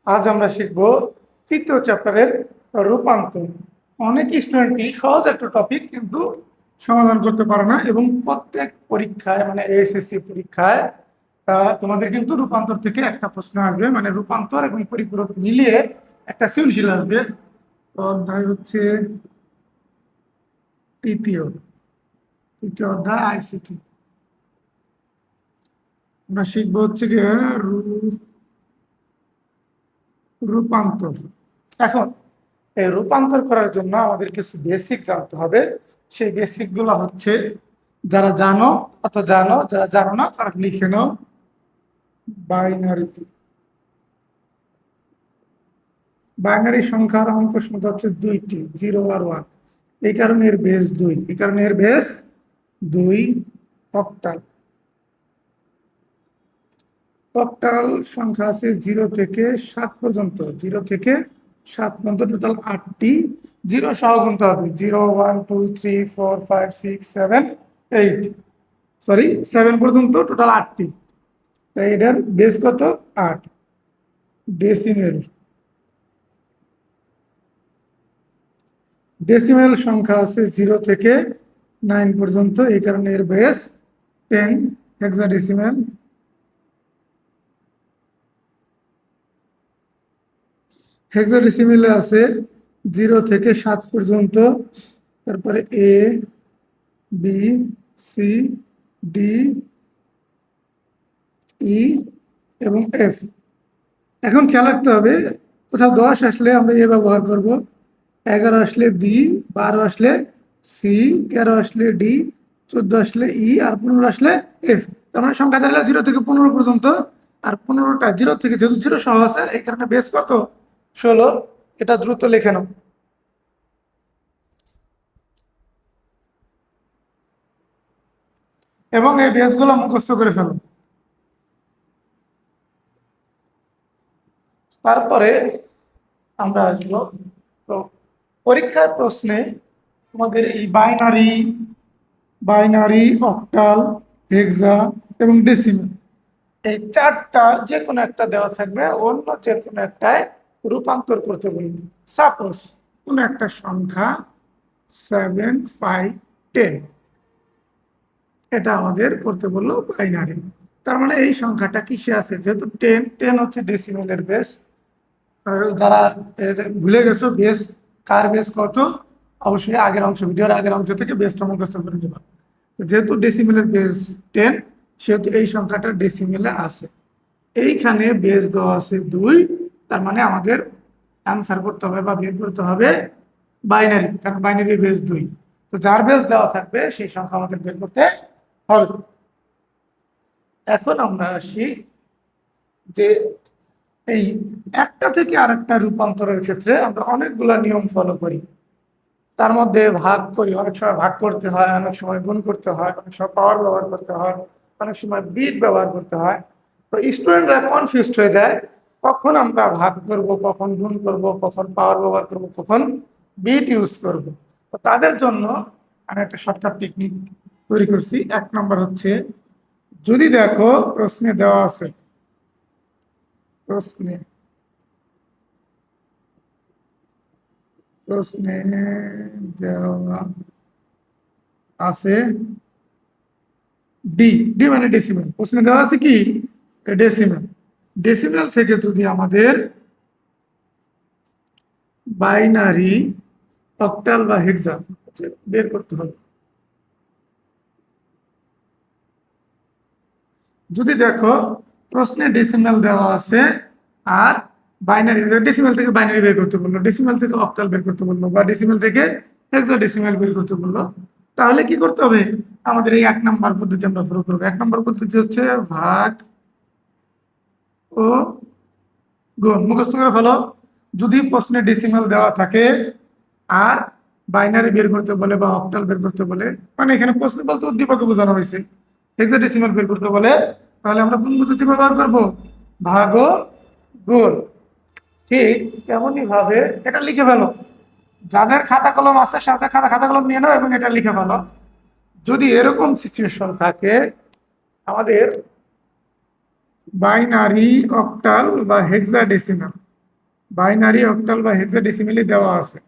আজ আমরা শিখব তৃতীয় চ্যাপ্টারের রূপান্তর। অনেক স্টুডেন্টই সহজ একটা টপিক কিন্তু সমাধান করতে পারে না, এবং প্রত্যেক পরীক্ষায় মানে এসএসসি পরীক্ষায় তোমাদের কিন্তু রূপান্তর থেকে একটা প্রশ্ন আসবে, মানে রূপান্তর এবং পরিপূরক মিলিয়ে একটা সৃজনশীল আসবে। তো অধ্যায় হচ্ছে তৃতীয় তৃতীয় অধ্যায় আইসিটি। আমরা শিখবো হচ্ছে গিয়ে রূপান্তর। এখন এই রূপান্তর করার জন্য আমাদের কিছু বেসিক জানতে হবে। সেই বেসিক গুলো হচ্ছে, যারা জানো অত জানো, যারা জানো না তারা লিখে নাও। বাইনারি বাইনারি সংখ্যার অঙ্ক সংখ্যা হচ্ছে দুইটি, 0 আর 1। এই কারণে এর বেস 2, এই কারণে এর বেস 2। অক্টাল অক্টাল সংখ্যা আছে 0 থেকে 7 পর্যন্ত, 0 থেকে 7 পর্যন্ত টোটাল 8টি। 0 সহ গুনতে হবে, 0 1 2 3 4 5 6 7 8, সরি 7 পর্যন্ত টোটাল 8টি। তাই এটার বেস কত? 8। ডেসিমেল ডেসিমেল সংখ্যা আছে 0 থেকে 9 পর্যন্ত, এই কারণে এর বেস 10। হেক্সাডেসিমেল হেক্সাডেসিমেলে আছে 0 থেকে 7 পর্যন্ত, তারপরে A B C D E এবং এফ। এখন খেয়াল রাখতে হবে, কোথাও 10 আসলে আমরা এ ব্যবহার করব, 11 আসলে বি, 12 আসলে সি, 13 আসলে ডি, 14 আসলে ই, আর 15 আসলে এফ। তার মানে সংখ্যা দাঁড়ালো 0 থেকে 15 পর্যন্ত। আর 15টা 0 থেকে, যেহেতু 0 সহ আছে এই কারণে বেস কত? 16। এটা দ্রুত লিখে নাও এবং এই বেসগুলো মুখস্থ করে ফেলো। তারপরে আমরা আসবো, তো পরীক্ষার প্রশ্নে তোমাদের এই বাইনারি বাইনারি অক্টাল, হেক্সা এবং ডেসিমেল, এই চারটার যে কোনো একটা দেওয়া থাকবে, অন্য যে কোনো একটায় রূপান্তর করতে বলবে। সাপোজ কোনো একটা সংখ্যা 7 5 10, এটা আমাদের করতে বললো বাইনারি। তার মানে এই সংখ্যাটা কিসে আছে? যেহেতু 10 10 হচ্ছে ডেসিমেলের বেস। যারা ভুলে গেছো বেস কার বেস কত, অবশ্যই আগের অংশ, ভিডিওর আগের অংশ থেকে বেসটা মুখস্থ করে নেবা। যেহেতু ডেসিমেলের বেস 10, সেহেতু এই সংখ্যাটা ডেসিমেলে আছে। এইখানে বেস দেওয়া আছে 2, তার মানে আমাদের অ্যান্সার করতে হবে বা বের করতে হবে বাইনারি, কারণ বাইনারির বেস 2। তো যার বেস দেওয়া থাকবে সেই সংখ্যা আমাদের বের করতে হবে। এখন আমরা আসি যে এই একটা থেকে আরেকটা রূপান্তরের ক্ষেত্রে আমরা অনেকগুলা নিয়ম ফলো করি। তার মধ্যে ভাগ করি, অনেক সময় ভাগ করতে হয়, অনেক সময় গুণ করতে হয়, অনেক সময় পাওয়ার ব্যবহার করতে হয়, অনেক সময় বিট ব্যবহার করতে হয়। তো স্টুডেন্টরা কনফিউজড হয়ে যায়, কখন আমরা ভাগ করব, কখন গুণ করব, কখন পাওয়ার ব্যবহার করব, কখন বিট ইউজ করব। তো তাদের জন্য আমি একটা শর্টকাট টেকনিক তৈরি করছি। 1 নম্বর হচ্ছে, যদি দেখো প্রশ্নে দেওয়া আছে, প্রশ্নে প্রশ্নে দেওয়া আছে ডি, ডি মানে ডেসিমেল। প্রশ্নে দেওয়া আছে কি? ডেসিমেল। ডেসিমেল থেকে যদি আমাদের বাইনারি, অক্টাল বা হেক্সা বের করতে হবে, যদি দেখো প্রশ্নে ডেসিমেল দেওয়া আছে আর বাইনারি, ডেসিমেল থেকে বাইনারি বের করতে বললো, ডেসিমেল থেকে অক্টাল বের করতে বললো, বা ডেসিমেল থেকে হেক্সাডেসিমেল বের করতে বললো, তাহলে কি করতে হবে? আমাদের এই 1 নম্বর পদ্ধতি আমরা ফলো করবো। 1 নম্বর পদ্ধতি হচ্ছে ভাগ ও গুণ। মুখস্থ করে ফেলো। যদি প্রশ্নে ডেসিমেল দেওয়া থাকে আর বাইনারি বের করতে বলে বা অক্টাল বের করতে বলে, মানে এখানে প্রশ্ন বলতে উদ্দীপকে বোঝানো হয়েছে, হেক্সাডেসিমেল বের করতে বলে, তাহলে আমরা কোন পদ্ধতি ব্যবহার করব? ভাগ ও গুণ। ঠিক তেমনই ভাবে এটা লিখে ফেলো। যাদের খাতা কলম আছে সাথে খাতা কলম নিয়ে নাও এবং এটা লিখে ফেলো। যদি এরকম সিচুয়েশন থাকে, আমাদের বাইনারি, অক্টাল বা হেক্সাডেসিমেল, বাইনারি, অক্টাল বা হেক্সাডেসিমেলে দেওয়া আছে,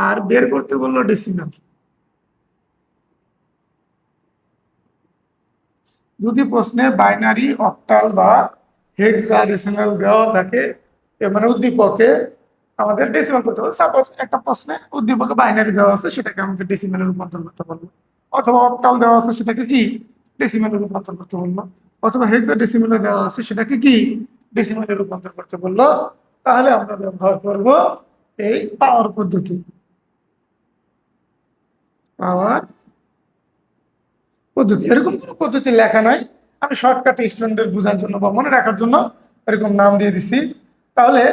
আর বের করতে বললো ডেসিমেল। যদি প্রশ্নে বাইনারি, অক্টাল বা হেক্সাডেসিমেল দেওয়া থাকে, মানে উদ্দীপকে আমাদের ডেসিমেল করতে হবে। সাপোজ একটা প্রশ্নে উদ্দীপকে বাইনারি দেওয়া আছে, সেটাকে আমাকে ডেসিমেলে রূপান্তর করতে বলবো, অথবা অক্টাল দেওয়া আছে সেটাকে কি ডেসিমেলে রূপান্তর করতে বললো, অথবা হেক্সাডেসিমেলে দেওয়া আছে সেটাকে কি ডেসিমেলে রূপান্তর করতে বললো। তাহলে আমরা ব্যবহার করব এই পাওয়ার পদ্ধতি। পাওয়ার পদ্ধতি, এরকম কোনো পদ্ধতি লেখা নাই, আমি শর্টকাটে স্টুডেন্টদের বোঝার জন্য বা মনে রাখার জন্য এরকম নাম দিয়ে দিছি। তাহলে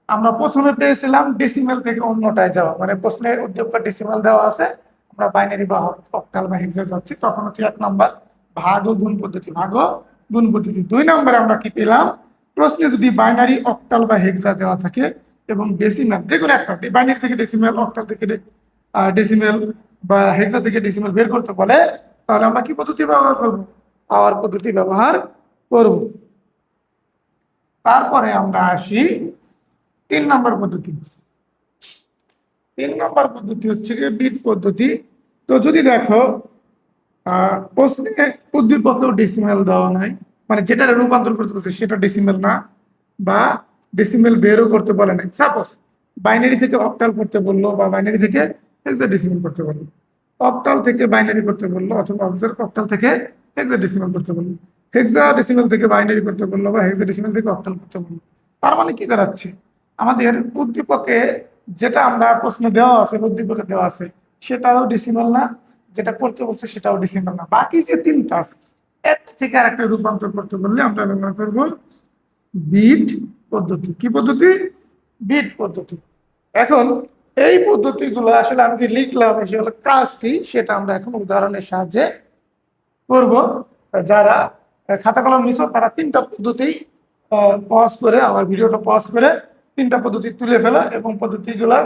আমরা প্রথমে পেয়েছিলাম ডেসিমেল থেকে অন্যটায় যাওয়া, মানে প্রশ্নে উদ্দীপক ডেসিমেল দেওয়া আছে, আমরা বাইনারি বা অক্টাল বা হেক্সা যাচ্ছি, তখন হচ্ছে 1 নম্বর ভাগ ও গুণ পদ্ধতি, ভাগ ও গুণ পদ্ধতি। 2 নম্বরে আমরা কি পেলাম, প্রশ্নে যদি বাইনারি, অক্টাল বা হেক্সা দেওয়া থাকে এবং ডেসিমেল যে কোনো একটা, বাইনারি থেকে ডেসিমেল, অক্টাল থেকে ডেসিমেল বা হেক্সা থেকে ডেসিমেল বের করতে বলে, তাহলে আমরা কি পদ্ধতি ব্যবহার করব, পাওয়ার পদ্ধতি ব্যবহার করব। তারপরে আমরা আসি 3 নম্বর পদ্ধতি। 3 নম্বর পদ্ধতি হচ্ছে কি বিট পদ্ধতি। তো যদি দেখো প্রশ্নে উদ্দীপকেও ডেসিমেল দেওয়া নাই, মানে যেটা রূপান্তর করতে বলছে সেটা ডেসিমেল না, বা ডেসিমেল বেরও করতে বলে নাই। সাপোজ বাইনারি থেকে অক্টাল করতে বললো, বা বাইনারি থেকে হেক্সাডেসিমেল করতে বললো, অক্টাল থেকে বাইনারি করতে বললো, অথবা অক্টাল থেকে হেক্সাডেসিমেল করতে বললো, হেক্সাডেসিমেল থেকে বাইনারি করতে বললো, বা হেক্সাডেসিমেল থেকে অক্টাল করতে বললো। তার মানে কি দাঁড়াচ্ছে, আমাদের উদ্দীপকে যেটা আমরা প্রশ্ন দেওয়া আছে, উদ্দীপকে দেওয়া আছে সেটাও ডেসিমেল না, যেটা করতে বলছে সেটাও ডেসিমেল না, বাকি যে 3টা আছে একটা থেকে আর একটা রূপান্তর করতে বললে আমরা ব্যবহার করবো বিট পদ্ধতি। কি পদ্ধতি? বিট পদ্ধতি। এখন এই পদ্ধতিগুলো আসলে আমি যে লিখলাম সেগুলো কাজ কি সেটা আমরা এখন উদাহরণের সাহায্যে করব। যারা খাতা কলম নিছো তারা 3টা পদ্ধতি পজ করে, আমার ভিডিওটা পজ করে 3টা পদ্ধতি তুলে ফেলো এবং পদ্ধতিগুলো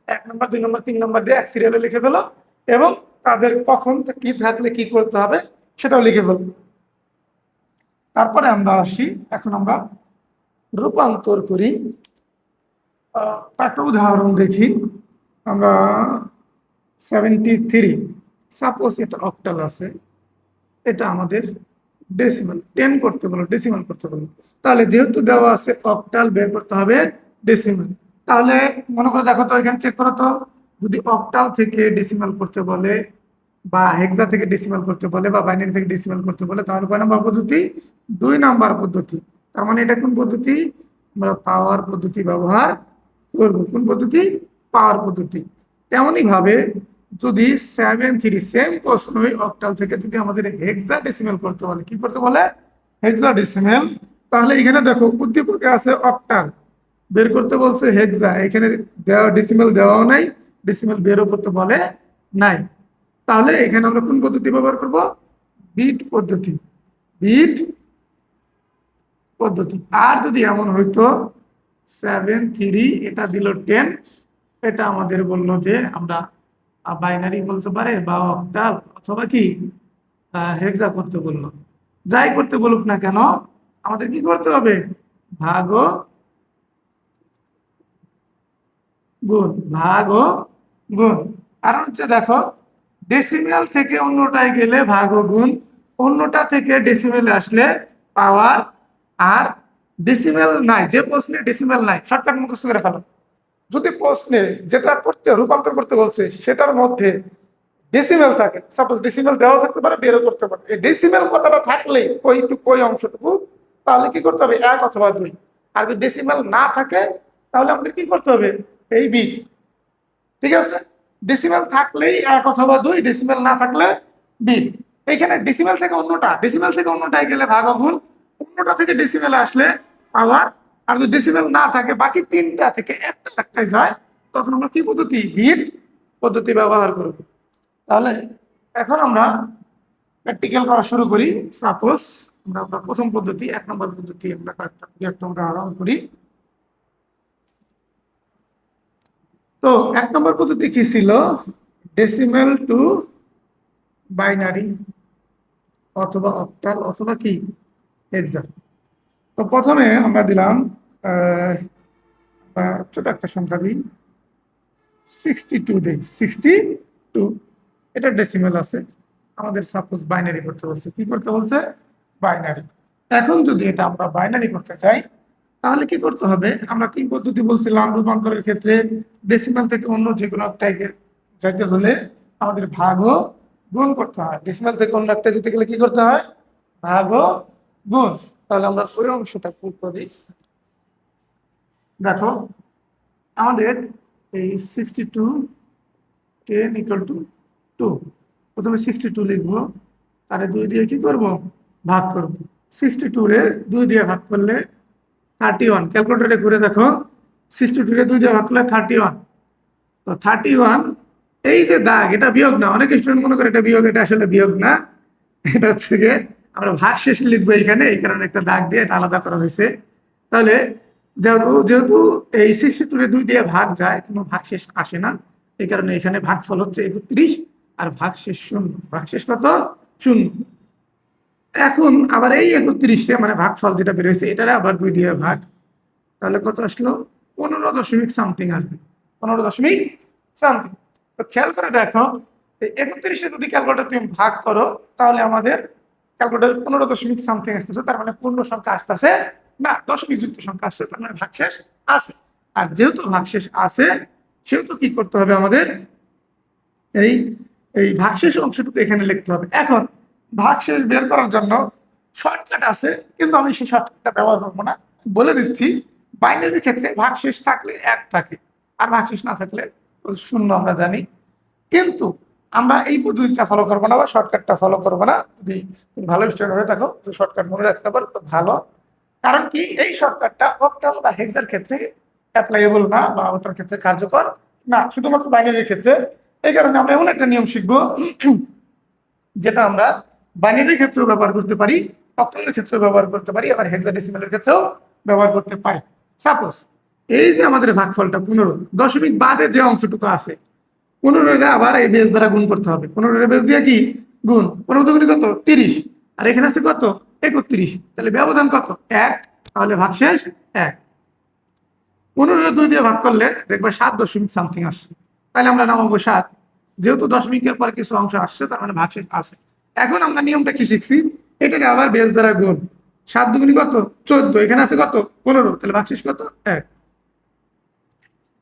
1 নম্বর, 2 নম্বর, 3 নম্বর দিয়ে এক সিরিয়ালে লিখে ফেলো, এবং তাদের কখন কি থাকলে কি করতে হবে সেটাও লিখে ফেলবো। তারপরে আমরা আসি, এখন আমরা রূপান্তর করি। একটা উদাহরণ দেখি আমরা। 73, সাপোজ এটা অক্টাল আছে, এটা আমাদের ডেসিমাল 10 করতে বলো, ডেসিমাল করতে বলো। তাহলে যেহেতু দেওয়া আছে অক্টাল, বের করতে হবে ডেসিমাল। তাহলে মনে করে দেখো তো, এখানে চেক করো তো, যদি অক্টাল থেকে ডেসিমাল করতে বলে, বা হেক্সা থেকে ডেসিমাল করতে বলে, বা বাইনারি থেকে ডেসিমাল করতে বলে, তাহলে কয় নম্বর পদ্ধতি? 2 নম্বর পদ্ধতি। তার মানে এটা কোন পদ্ধতি? আমরা পাওয়ার পদ্ধতি ব্যবহার করব। কোন পদ্ধতি? পাওয়ার পদ্ধতি। তেমনি ভাবে যদি 73 সেম প্রশ্নই অক্টাল থেকে যদি আমাদের হেক্সাডেসিমেল করতে বলে, কি করতে বলে? হেক্সাডেসিমেল। তাহলে এখানে দেখো উদ্দীপকে আছে অক্টাল, বের করতে বলছে হেক্সা, এখানে দেওয়া ডেসিমেল দেওয়াও নাই, ডেসিমেল বেরও করতে বলে নাই। তাহলে এখানে আমরা কোন পদ্ধতি ব্যবহার করব? বিট পদ্ধতি। বিট পদ্ধতি। আর যদি এমন হইতো 73 এটা দিল 10, এটা আমাদের বললো যে আমরা বাইনারি বলতে পারে, বা অক্টাল, অথবা কি হেক্সা করতে বললো। যাই করতে বলুক না কেন, আমাদের কি করতে হবে? ভাগ ও গুণ, ভাগ ও গুণ। কারণ হচ্ছে দেখো, ডেসিমেল থেকে অন্যটায় গেলে ভাগ ও গুণ, অন্যটা থেকে ডেসিমেলে আসলে পাওয়ার। আর ডেসিমেল নাই, যে প্রশ্নে ডেসিমেল নাই, শর্টকাট মুখস্থ করে ফেলো। যদি প্রশ্নে যেটা করতে রূপান্তর করতে বলছে সেটার মধ্যে ডেসিমেল থাকে, সাপোজ ডেসিমেল দেওয়া থাকতে পারে, বেরও করতে পারে, এই ডেসিমেল কথাটা থাকলে ওই অংশটুকু, তাহলে কি করতে হবে? 1 অথবা 2। আর যদি ডেসিমেল না থাকে তাহলে আমাদের কি করতে হবে? এই বিট। ঠিক আছে, ডেসিমেল থাকলেই 1 অথবা 2, ডেসিমেল না থাকলে বিট। এইখানে ডেসিমেল থেকে অন্যটা, ডেসিমেল থেকে অন্যটায় গেলে ভাগ ও গুণ, অন্যটা থেকে ডেসিমেলে আসলে পাওয়ার। আর যদি ডেসিমেল না থাকে, বাকি 3টা থেকে একটাই যায়, তখন আমরা কি পদ্ধতি? বিট পদ্ধতি ব্যবহার করব। তাহলে এখন আমরা প্র্যাকটিক্যাল করা শুরু করি। সাপোজ আমরা প্রথম পদ্ধতি, 1 নম্বর পদ্ধতি আমরা একটা উদাহরণ করি। তো 1 নম্বর পদ্ধতি কি ছিল? ডেসিমেল টু বাইনারি, অথবা অক্টাল, অথবা কি হেক্সা। তো প্রথমে আমরা দিলাম ছোট একটা সংখ্যা দিই 62 দেই 62। এটা ডেসিমেল আছে, আমাদের সাপোজ বাইনারি করতে বলছে। কি করতে বলছে? বাইনারি। এখন যদি এটা আমরা বাইনারি করতে চাই তাহলে কি করতে হবে? আমরা কি পদ্ধতি বলছিলাম রূপান্তরের ক্ষেত্রে? ডেসিমাল থেকে অন্য যে কোনো একটাকে যাইতে হলে আমাদের ভাগ ও গুণ করতে হয়। ডেসিমাল থেকে অন্য একটা যেতে গেলে কি করতে হয়? ভাগ ও গুণ। তাহলে আমরা ওই অংশটা পুট করি। দেখো আমাদের এই 62 10 ইকুয়াল টু 2। প্রথমে 62 লিখবো, তারে 2 দিয়ে কি করব? ভাগ করব। 62 রে 2 দিয়ে ভাগ করলে 31। ক্যালকুলেটরে করে দেখো 62 রে 2 দিয়ে ভাগ করলে 31। তো 31, এই যে দাগ, এটা বিয়োগ না। অনেক স্টুডেন্ট মনে করে এটা বিয়োগ, এটা আসলে বিয়োগ না। এটা হচ্ছে গিয়ে আমরা ভাগ শেষ লিখবো এখানে, এই কারণে একটা দাগ দিয়ে এটা আলাদা করা হয়েছে। তাহলে যেহেতু যেহেতু এই 62 রে 2 দিয়ে ভাগ যায়, কোনো ভাগ শেষ আসে না, এই কারণে এখানে ভাগফল হচ্ছে 31 আর ভাগশেষ 0। ভাগশেষ কত? 0। এখন আবার এই 31-টা মানে ভাগফল যেটা বের হয়েছে এটারে আবার 2 দিয়ে ভাগ, তাহলে কত আসলো? 15 দশমিক সামথিং আসবে। 15 দশমিক সামথিং। তো খেয়াল করে দেখো, এই 31-এ যদি ক্যালকুলেটর তুমি ভাগ করো তাহলে আমাদের ক্যালকুলেটর 15 দশমিক সামথিং আসতেছে, তার মানে পূর্ণ সংখ্যা আসতেছে না, দশমিক যুক্ত সংখ্যা আসছে, তার মানে ভাগশেষ আছে। আর যেহেতু ভাগশেষ আছে সেহেতু কি করতে হবে আমাদের? এই এই ভাগশেষ অংশটুকু এখানে লিখতে হবে। এখন ভাগশেষ বের করার জন্য শর্টকাট আছে, কিন্তু আমি সেই শর্টকাটটা ব্যবহার করবো না। বলে দিচ্ছি, বাইনারির ক্ষেত্রে ভাগশেষ থাকলে 1 থাকে, আর ভাগশেষ না থাকলে 0 আমরা জানি। কিন্তু আমরা এই পদ্ধতিটা ফলো করবো না বা শর্টকাটটা ফলো করবো না। যদি তুমি ভালো স্টুডেন্ট হয়ে থাকো তো শর্টকাট মনে রাখতে পারো তো ভালো। কারণ কি, এই শর্টকাটটা অক্টাল বা হেক্সার ক্ষেত্রে অ্যাপ্লাইয়েবল না বা ওটার ক্ষেত্রে কার্যকর না, শুধুমাত্র বাইনারির ক্ষেত্রে। এই কারণে আমরা এমন একটা নিয়ম শিখবো যেটা আমরা বাইনারির ক্ষেত্রেও ব্যবহার করতে পারি, অক্টালের ক্ষেত্রেও ব্যবহার করতে পারি, আবার হেক্সাডেসিমালের ক্ষেত্রেও ব্যবহার করতে পারি। সাপোজ এই যে আমাদের ভাগফলটা 15, দশমিক বাদে যে অংশটুকু আছে 15 আবার এই বেস দ্বারা গুণ করতে হবে। 15 বেস দিয়ে কি গুণ? 15 দুগুণে কত? 30। আর এখানে আছে কত? 31। তাহলে ব্যবধান কত? 1। তাহলে ভাগশেষ 1। 15 2 দিয়ে ভাগ করলে দেখবে 7 দশমিক সামথিং আসছে। তাহলে আমরা নামাবো 7। যেহেতু দশমিকের পরে কিছু অংশ আসছে তার মানে ভাগশেষ আছে। এখন আমরা নিয়মটা কি শিখছি? এটাকে আবার বেস দ্বারা গুণ। 7 দুগুণে কত? 14। এখানে আছে কত? 15। তাহলে ভাগশেষ কত? 1।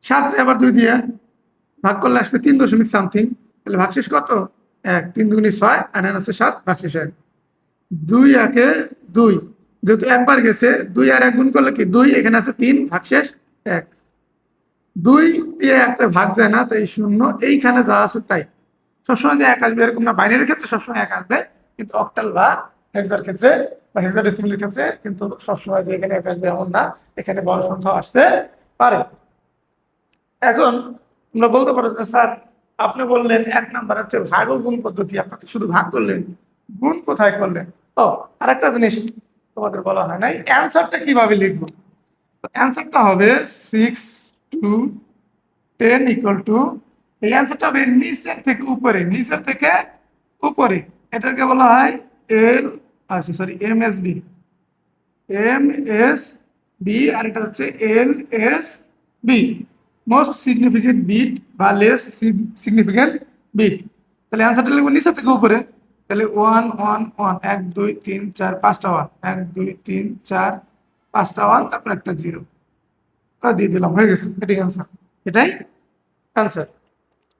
7 আবার 2 দিয়ে ভাগ করলে আসবে 3 দশমিক সামথিং। তাহলে ভাগশেষ কত? 1। 3 দুগুণে 6 আর এখানে আছে 7, ভাগশেষ 1। 2 একে 2, যেহেতু একবার গেছে 2 আর 1 গুণ করলে কি 2, এখানে আছে 3, ভাগশেষ 1। 2 দিয়ে একটা ভাগ যায় না, তাই 0। এইখানে যা আছে তাই। সবসময় যে 1 আসবে এরকম না, বাইনারির ক্ষেত্রে সবসময় 1 আসবে, কিন্তু অক্টাল বা হেক্সার ক্ষেত্রে বা হেক্সাডেসিমালের ক্ষেত্রে কিন্তু সবসময় যে এখানে 1 আসবে এমন না, এখানে বড় সংখ্যা আসতে পারে। এখন আমরা বলতে পারো যে স্যার আপনি বললেন 1 নাম্বার হচ্ছে ভাগ ও গুণ পদ্ধতি, আপনি তো শুধু ভাগ করলেন, গুণ কোথায় করলেন? ও, আরেকটা জিনিস তোমাদের বলা হয় নাই, অ্যান্সারটা কিভাবে লিখবো? অ্যান্সারটা হবে 6 টু 10 ইকুয়াল টু, এই অ্যান্সারটা হবে নিচের থেকে উপরে, নিচের থেকে উপরে। এটাকে বলা হয় এল, আচ্ছা sorry, M S B, M S B, আর এটা হচ্ছে L S B, most significant bit বা লেস সিগনিফিকেন্ট বিট। তাহলে অ্যান্সারটা লিখবো নিচের থেকে উপরে। তাহলে 1 1 1, 1 2 3 4 5টা 1, 1 2 3 4 5টা 1, তারপর একটা 0 দিয়ে দিলাম, হয়ে গেছে। এটাই অ্যান্সার, এটাই অ্যান্সার।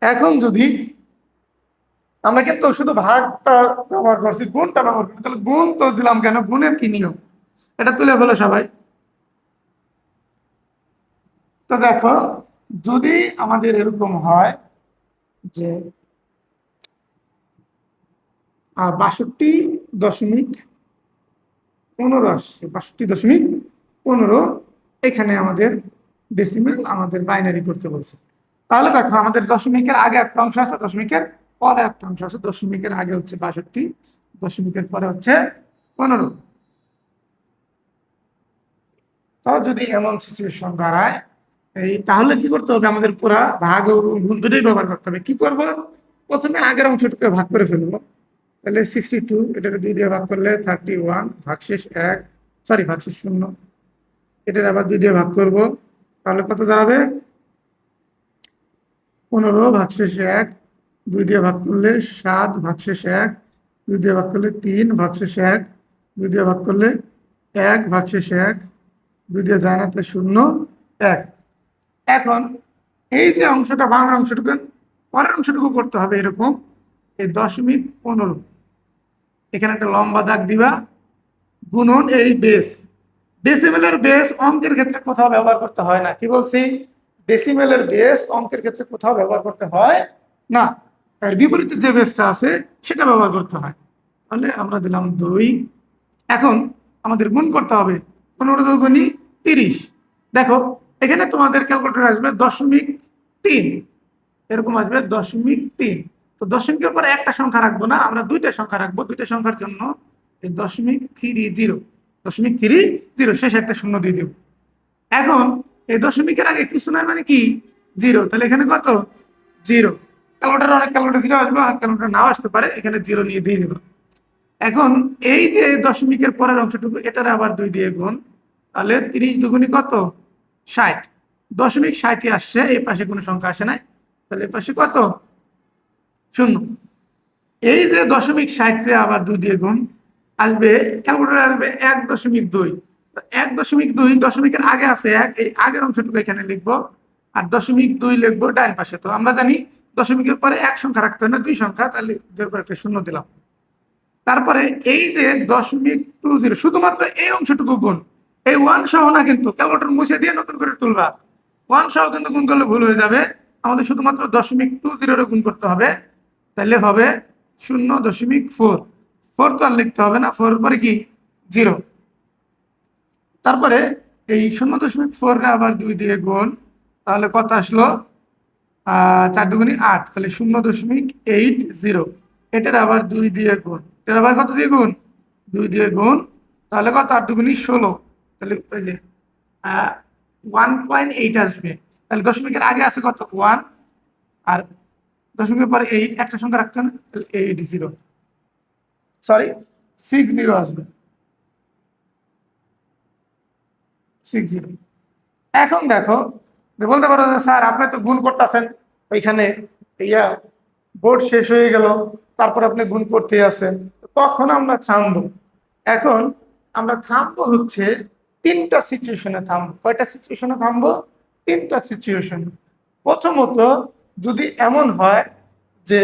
এখন যদি আমরা কিন্তু শুধু ভাগটা ব্যবহার করছি, গুণটা ব্যবহার করি, তাহলে গুণ তো দিলাম কেন? গুণের কি নিয়ম এটা তুলে ফেলো সবাই। তো দেখো, যদি আমাদের এরকম হয় যে 62.15 আসছে, 62.15, এখানে আমাদের ডেসিমেল আমাদের বাইনারি করতে বলছে। তাহলে দেখো আমাদের দশমিকের আগে একটা অংশ আছে, দশমিকের পরে একটা অংশ আছে। দশমিকের আগে হচ্ছে 62, দশমিকের পরে হচ্ছে 15। তো যদি এমন সিচুয়েশন দাঁড়ায়, এই তাহলে কি করতে হবে? আমাদের পুরা ভাগ ও গুণ দুটোই ব্যবহার করতে হবে। কি করব? প্রথমে আগের অংশটাকে ভাগ করে ফেলবো। তাহলে 62, এটাকে 2 দিয়ে ভাগ করলে 31, ভাগশেষ 1। সরি ভাগশেষ শূন্য, এটার আবার 2 দিয়ে ভাগ করব, তাহলে কত দাঁড়াবে? 15 ভাগশেষ 1, 2 দিয়ে ভাগ করলে 7 ভাগশেষ 1, 2 দিয়ে ভাগ করলে 3 ভাগশেষ 1, 2 দিয়ে ভাগ করলে 1 ভাগশেষ 1, 2 দিয়ে যায় না, তাহলে 0, 1। এখন এই যে অংশটা বাংলা অংশটুকু, পরের অংশটুকু করতে হবে এরকম, এই 0.15 এখানে একটা লম্বা দাগ দিবা, গুণন এই বেস। ডেসিমেলের বেস অঙ্কের ক্ষেত্রে কোথাও ব্যবহার করতে হয় না। কি বলছি? ডেসিমেলের বেস অঙ্কের ক্ষেত্রে কোথাও ব্যবহার করতে হয় না, এর বিপরীতে যে বেসটা আছে সেটা ব্যবহার করতে হয়। তাহলে আমরা দিলাম 2। এখন আমাদের গুণ করতে হবে, 15 গুণি 30। দেখো এখানে তোমাদের ক্যালকুলেটর আসবে 0.3, এরকম আসবে 0.3। তো দশমিকের পরে একটা সংখ্যা রাখবো না, আমরা দুইটা সংখ্যা রাখবো। দুইটা সংখ্যার জন্য এই 0.30 শেষে একটা শূন্য দিয়ে দেব। এখন এই দশমিকের আগে কিছু নয় মানে কি? 0। তাহলে এখানে কত? 0। ক্যালকুলেটর অনেক ক্যালকুলেটর 0 আসবে, অনেক ক্যালকুলেটর নাও আসতে পারে, এখানে 0 নিয়ে দিয়ে দেব। এখন এই যে দশমিকের পরের অংশটুকু, এটার আবার 2 দিয়ে গুণ, তাহলে 30 দুগুণী কত? 60। 0.60 আসছে, এই পাশে কোনো সংখ্যা আসে নাই, তাহলে এই পাশে কত? 0। এই যে 0.60 আবার 2 দিয়ে গুণ, আসবে ক্যালকুলেটর আসবে 1.2। 1.2 দশমিকের আগে আছে 1, এই আগের অংশটুকু এখানে লিখবো, আর 0.2 লিখবো ডান পাশে। তো আমরা জানি দশমিকের পরে এক সংখ্যা রাখতে হয় না, 2 সংখ্যা, তাহলে 2 এর পর একটা শূন্য দিলাম। তারপরে এই যে 0.20 শুধুমাত্র এই অংশটুকু গুণ, এই 1 সহ না কিন্তু, ক্যালকুলেটর মুছে দিয়ে নতুন করে তুলবা। 1 সহ কিন্তু গুণ করলে ভুল হয়ে যাবে, আমাদের শুধুমাত্র 0.20 গুণ করতে হবে। তাহলে হবে 0.4। 4 তো আর লিখতে হবে না, 4 পরে কি? 0। তারপরে এই 0.4 আবার 2 দিয়ে গুণ, তাহলে কত আসলো? 4 দুগুণী 8, তাহলে 0.80। এটার আবার 2 দিয়ে গুণ, এটার আবার কত দিয়ে গুণ? 2 দিয়ে গুণ, তাহলে কত? 8 দুগুণী 16, তাহলে ওই যে 1.8 আসবে। তাহলে দশমিকের আগে আছে কত? 1, আর দশমিকের পরে 8, একটা সংখ্যা রাখতে হবে, তাহলে 80, সরি 60 আসবে, 60। এখন দেখো, বলতে পারো যে স্যার আপনি তো গুণ করতেছেন, ওইখানে ইয়া বোর্ড শেষ হয়ে গেল, তারপর আপনি গুণ করতে আছেন, কখন আমরা থামবো? এখন আমরা থামবো হচ্ছে 3টা সিচুয়েশনে থামবো। কয়টা সিচুয়েশনে থামবো? 3টা সিচুয়েশন। প্রথমত, যদি এমন হয় যে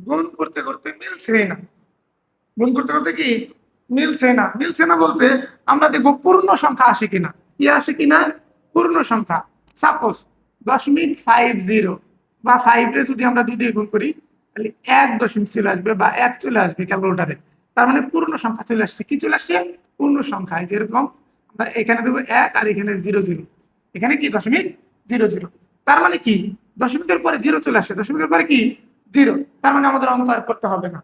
গুণ করতে করতে মিলছেই না, গুণ করতে করতে কি মিলছে না, মিলছে না বলতে আমরা দেখবো পূর্ণ সংখ্যা আসে কিনা। কি আসে কিনা? পূর্ণ সংখ্যা। সাপোজ 0.50 বা 5 রে যদি আমরা 2 দিয়ে গুণ করি, তাহলে 1 চলে আসবে বা 1 চলে আসবে ক্যালকুলেটারে। তার মানে পূর্ণ সংখ্যা চলে আসছে। কি চলে আসছে? পূর্ণ সংখ্যা। যেরকম আমরা এখানে দেবো 1 আর এখানে 0, এখানে কি 0.00। তার মানে কি? দশমিকের পরে 0 চলে আসছে, দশমিকের পরে কি? 0। তার মানে আমাদের অঙ্ক আর করতে হবে না।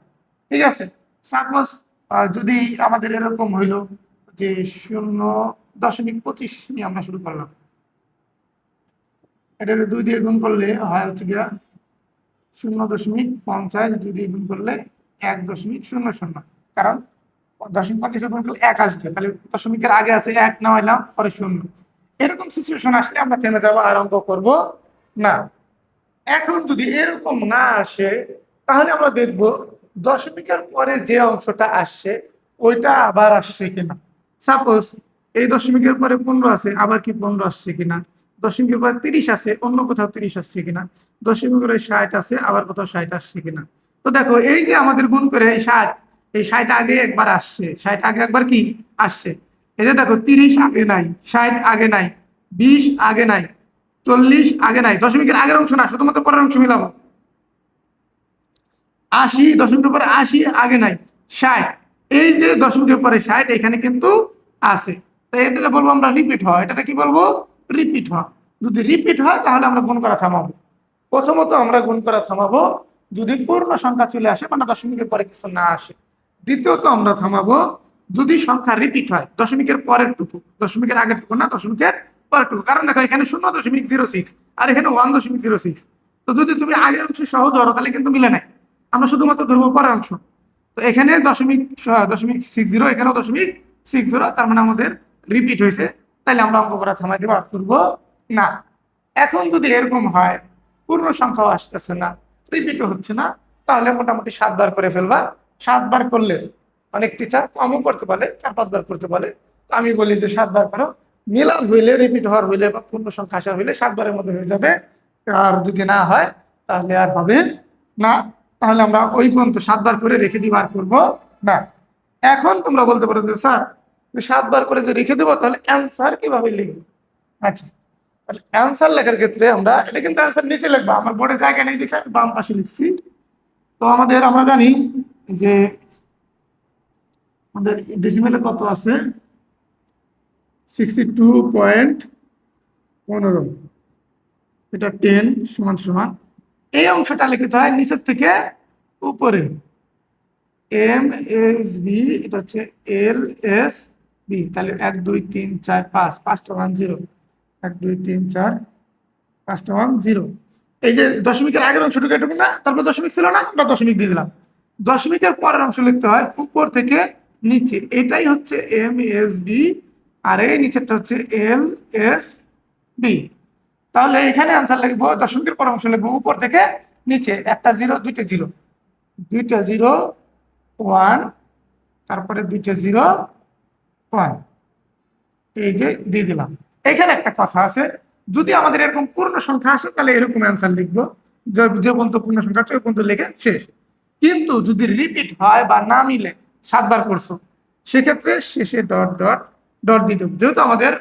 ঠিক আছে? সাপোজ যদি আমাদের এরকম হইলো যে 0.25 নিয়ে আমরা শুরু করলাম, এটা 2 দিয়ে গুণ করলে হয় হচ্ছে গিয়া 0.50, 2 দিয়ে গুণ করলে 1.00, কারণ 0.25 গুণ করলে 1 আসবে, তাহলে দশমিকের আগে আছে 1 না হইলাম পরে 0। এরকম সিচুয়েশন আসলে আমরা থেমে যাবো, আর অঙ্ক করব না। এখন যদি এরকম না আসে, তাহলে আমরা দেখব দশমিকের পরে যে অংশটা আসছে ওইটা আবার আসছে কিনা। সাপোজ এই দশমিকের পরে 15 আছে, আবার কি 15 আসছে কিনা। দশমিকের পরে 30 আছে, অন্য কোথাও 30 আসছে কিনা। দশমিকের পরে 60 আছে, আবার কোথাও 60 আসছে কিনা। তো দেখো এই যে আমাদের গুণ করে এই 60 আগে একবার আসছে, 60 আগে একবার কি আসছে। এই যে দেখো 30 আগে নাই, 60 আগে নাই, 20 আগে নাই, 40 আগে নাই, দশমিকের আগের অংশ না, শুধুমাত্র পরের অংশ মিলাবো। 80, দশমিকের পরে 80 আগে নাই, 60, এই যে দশমিকের পরে 60 এখানে কিন্তু আছে। তাই এটা বলবো আমরা রিপিট হয়, এটা কি বলবো? রিপিট হয়। যদি রিপিট হয় তাহলে আমরা গুণ করা থামাবো। প্রথমত আমরা গুণ করা থামাবো যদি পূর্ণ সংখ্যা চলে আসে, মানে দশমিকের পরে কিছু না আসে। দ্বিতীয়ত আমরা থামাবো যদি সংখ্যা রিপিট হয়, দশমিকের পরের টুকু, দশমিকের আগের টুকু না, দশমিকের পরের টুকু। কারণ দেখো এখানে 0.06 আর এখানে 1.06। তো যদি তুমি আগের অংশ সহ ধরো তাহলে কিন্তু মিলে নাই, আমরা শুধুমাত্র ধরবো পরের অংশ। তো এখানে 0.60, এখানেও 60, তার মানে আমাদের রিপিট হয়েছে, তাহলে আমরা অঙ্ক করা থামাই দেবো, আর করবো না। এখন যদি এরকম হয় পূর্ণ সংখ্যাও আসতেছে না, রিপিটও হচ্ছে না, তাহলে মোটামুটি 7 বার করে ফেলবা। 7 বার করলে অনেক টিচার কমও করতে বলে, 4-5 বার করতে বলে, তো আমি বলি যে 7 বার করো। মিলার হইলে, রিপিট হওয়ার হইলে বা পূর্ণ সংখ্যা আসার হইলে 7 বারের মধ্যে হয়ে যাবে। আর যদি না হয় তাহলে আর হবে না, তাহলে আমরা ওই পর্যন্ত 7 বার করে রেখে দিব, আর করবো না। এখন তোমরা বলতে পারো যে স্যার 7 বার করে যে রেখে দেবো তাহলে অ্যান্সার কিভাবে লিখবো? আচ্ছা, তাহলে অ্যান্সার লেখার ক্ষেত্রে আমরা, এটা কিন্তু অ্যান্সার নিচে লিখবা, আমার বোর্ডে জায়গা নেই দেখে আমি বাম পাশে লিখছি। তো আমরা জানি যে আমাদের ডেসিমেলে কত আছে, 62.15, এটা 10 সমান সমান, এই অংশটা লিখিতে হয় নিচের থেকে উপরে, এম এস বি, এটা হচ্ছে এল এস বি, তাহলে 1 2 3 4 5, 5টা 1 0, 1 2 3 4, 5টা 1 0। এই যে দশমিকের আগের অংশটুকু এটুকু না, তারপর দশমিক ছিল না, আমরা দশমিক দিয়ে দিলাম। দশমিকের পরের অংশ লিখতে হয় উপর থেকে নিচে, এটাই হচ্ছে এম এস বি, আর এই নিচেরটা হচ্ছে এল এস বি। তাহলে এখানে আনসার লিখবো, দশমিকের পর অংশ লিখবো উপর থেকে নিচে, একটা 0 দুইটা 0, দুইটা 0 1, তারপরে দুইটা 0 1, এই যে দিয়ে দিলাম। এখানে একটা কথা আছে, যদি আমাদের এরকম পূর্ণ সংখ্যা আসে তাহলে এরকম অ্যান্সার লিখবো, যে পর্যন্ত পূর্ণ সংখ্যা আছে ওই পর্যন্ত লিখে শেষ। কিন্তু যদি রিপিট হয় বা না মিলে, 7 বার করছো, সেক্ষেত্রে শেষে ডট ডট ডট দিয়ে দেবো। যেহেতু আমাদের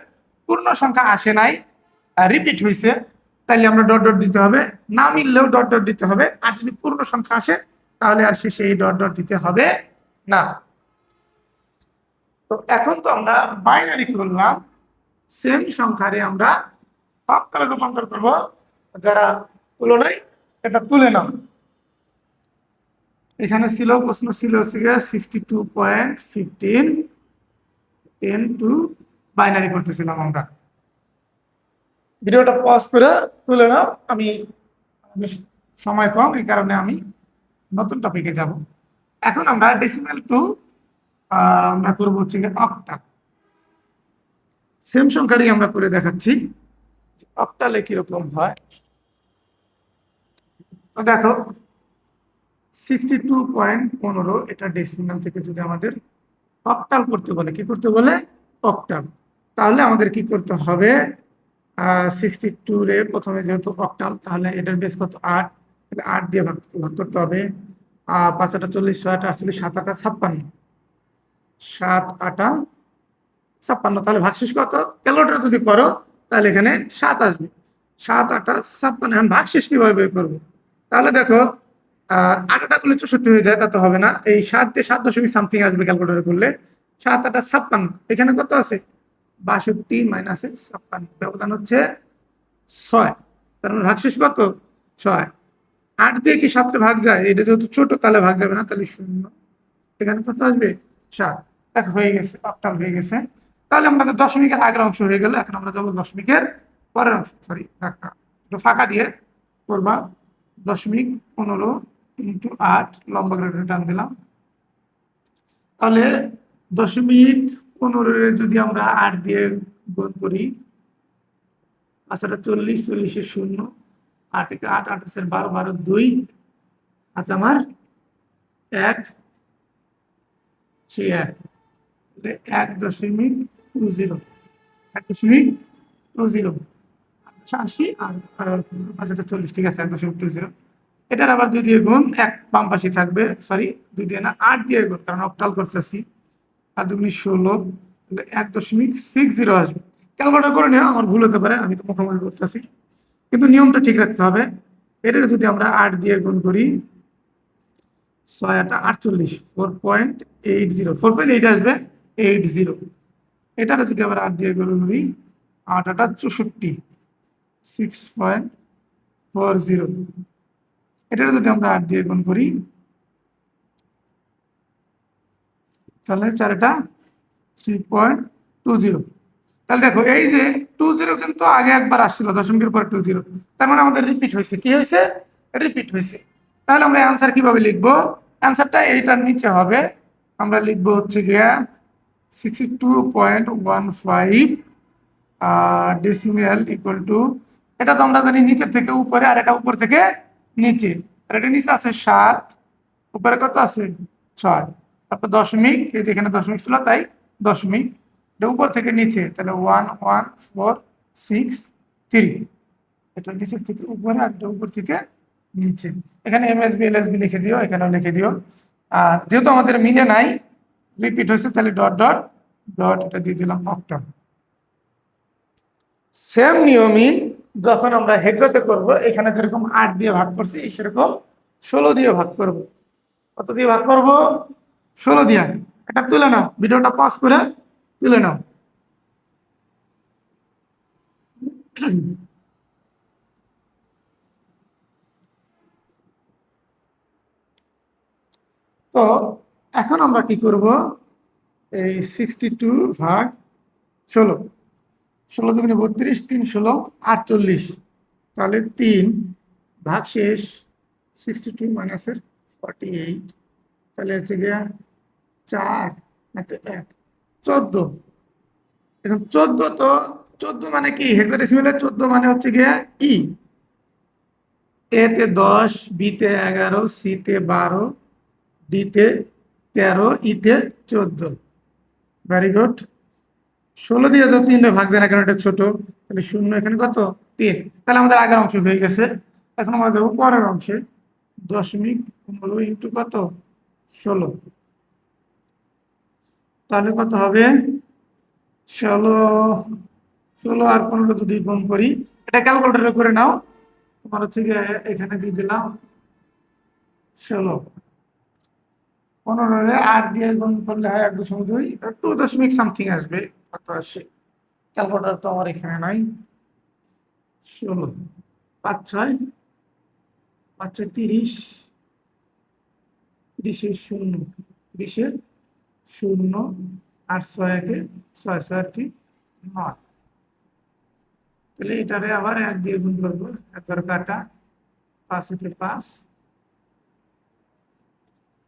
পূর্ণ সংখ্যা আসে নাই, রিপিট হয়েছে, তাইলে আমরা ডট ডট দিতে হবে, না মিললেও ডট ডট দিতে হবে। আর যদি পূর্ণ সংখ্যা আসে তাহলে আর শেষে এই ডট ডট দিতে হবে না। তো এখন তো আমরা বাইনারি করলাম, সেম সংখ্যারে আমরা অক্টালে রূপান্তর করব। যারা তুলো নাই এটা তুলে নাও। এখানে ছিল, প্রশ্ন ছিল হচ্ছে 62.15, 10 টু বাইনারি করতেছিলাম আমরা। ভিডিওটা পজ করে তুলে নাও, আমি সময় কম, এই কারণে আমি নতুন টপিকে যাব। এখন আমরা ডেসিমাল টু আমরা করবো হচ্ছে অক্টাল। সেম সংখ্যারই আমরা করে দেখাচ্ছি অক্টালে কিরকম হয়। তো দেখো 62.15, এটা ডেসিমাল থেকে যদি আমাদের অক্টাল করতে বলে, কি করতে বলে? অক্টাল। তাহলে আমাদের কি করতে হবে, 62 রে প্রথমে যেহেতু অক্টাল, তাহলে এটার বেস কত 8, তাহলে 8 দিয়ে ভাগ ভাগ করতে হবে। 5 8 40, 6 8 48, 7 8 56, 7 8 56, তাহলে ভাগশেষ কত? ক্যালকুলেটর যদি করো তাহলে এখানে 7 আসবে, 7 8 56। এখন ভাগশেষ কিভাবে বের করবো? তাহলে দেখো 8 8 করলে 64 হয়ে যায়, তা তো হবে না, এই 7 দিয়ে 7 দশমিক সামথিং আসবে ক্যালকুলেটরে করলে। 7 8 56, এখানে কত আছে? 62 মাইনাসে 56, ব্যবধান হচ্ছে 6, তার মানে ভাগশেষ কত? 6। 8 দিয়ে কি 7 ভাগ যায়? এটা যেহেতু ছোট তাহলে ভাগ যাবে না, তাহলে 0, এখানে কত আসবে? 7। এক হয়ে গেছে, অক্টাল হয়ে গেছে। তাহলে আমাদের দশমিকের আগের অংশ হয়ে গেল, এখন আমরা যাবো দশমিকের পরের অংশ। সরি, একটু ফাঁকা দিয়ে করবা। 0.15 ইন্টু 8, লম্বা করে টান দিলাম। তাহলে 0.15 যদি আমরা 8 দিয়ে গুণ করি, আচ্ছা 40, 40 শূন্য, 8 একে 8, 8 12, 12 2, আচ্ছা আমার 1, সেই 1, 1.20, 1.20, 80 আর 40, ঠিক আছে 1.20। এটার আবার 2 দিয়ে গুণ, 1 বাম পাশে থাকবে, সরি 2 দিয়ে না 8 দিয়ে গুণ, কারণ অক্টাল করতেছি। আর 2 16, 1.60 আসবে। ক্যালকুলেটর করে নিও, আমার ভুল হতে পারে, আমি তো মুখোমুখি করতেছি, কিন্তু নিয়মটা ঠিক রাখতে হবে। এটার যদি আমরা 8 দিয়ে গুণ করি, 6 8 48, 4.80, 4.8 আসবে, 80। এটাটা যদি আবার 8 দিয়ে গুণ করি, 8 8 64, 6.40। এটা যদি আমরা 8 দিয়ে গুণ করি, তাহলে 4টা 3.20। তাহলে দেখো এই যে 20 কিন্তু আগে একবার আসছিল, দশমিকের পর 20, তার মানে আমাদের রিপিট হয়েছে। কি হয়েছে? রিপিট হয়েছে। তাহলে আমরা অ্যান্সার কিভাবে লিখবো? অ্যান্সারটা এইটার নিচে হবে, আমরা লিখবো হচ্ছে গিয়া 62.15 ডেসিমেল ইকুয়াল টু, এটা তো আমরা জানি নিচের থেকে উপরে আর এটা উপর থেকে নিচে, আর এটা নিচে আছে 7, উপরে কত আছে 6, তারপর দশমিক, এই যেখানে দশমিক ছিল তাই দশমিক, এটা উপর থেকে নিচে, তাহলে 11463, এটা নিচের থেকে উপরে আর এটা উপর থেকে নিচে। এখানে এমএসবি এলএসবি লিখে দিও, এখানেও লিখে দিও। আর যেহেতু আমাদের মিলে নাই, রিপিট হয়েছে, তাহলে ডট ডট ডট এটা দিয়ে দিলাম অক্টাল। সেম নিয়মই যখন আমরা হেক্সাতে করব, এখানে যেরকম 8 দিয়ে ভাগ করছি সেরকম 16 দিয়ে ভাগ করব। কত দিয়ে ভাগ করব? 16 দিয়ে। এটা তুলে নাও, ভিডিওটা পজ করে তুলে নাও। তো এখন আমরা কি করব, এই 62 ভাগ 16, 16 দুগুণে 32, 3 16 48, তাহলে 3 ভাগ শেষ 62 মাইনাসের 48, তাহলে হচ্ছে গিয়া 4 নাকি 1, 14। এখন 14, তো 14 মানে কি, হেক্সাডেসিমেলের 14 মানে হচ্ছে গিয়া ই, এ তে 10, বি তে 11, সি তে 12, ডি তে 13, ই তে 14। Very good. 16 দিয়ে তো 3 ভাগ যায় না, কারণ এটা ছোট, তাহলে 0 এখানে কত 3, তাহলে আমাদের আগের অংশ হয়ে গেছে। এখন আমরা যাবো পরের অংশে, দশমিক 15 ইন্টু কত 16, তাহলে কত হবে 16, 16 আর 15 যদি গুণ করি, এটা ক্যালকুলেটরে করে নাও, তোমার হচ্ছে গিয়ে এখানে দিয়ে দিলাম 16, 15 8 দিয়ে গুণ করলে হয় 1.2, 2 দশমিক সামথিং আসবে, কত আসে, ক্যালকুলেটর তো আমার এখানে নাই। 16 5 6 5 6 30, 30 শূন্য, 30 শূন্য, আর 6 একে 6, 6 8 9, তাহলে এটারে আবার 1 দিয়ে গুণ করবো, 1 কাটা, 5 একে 5,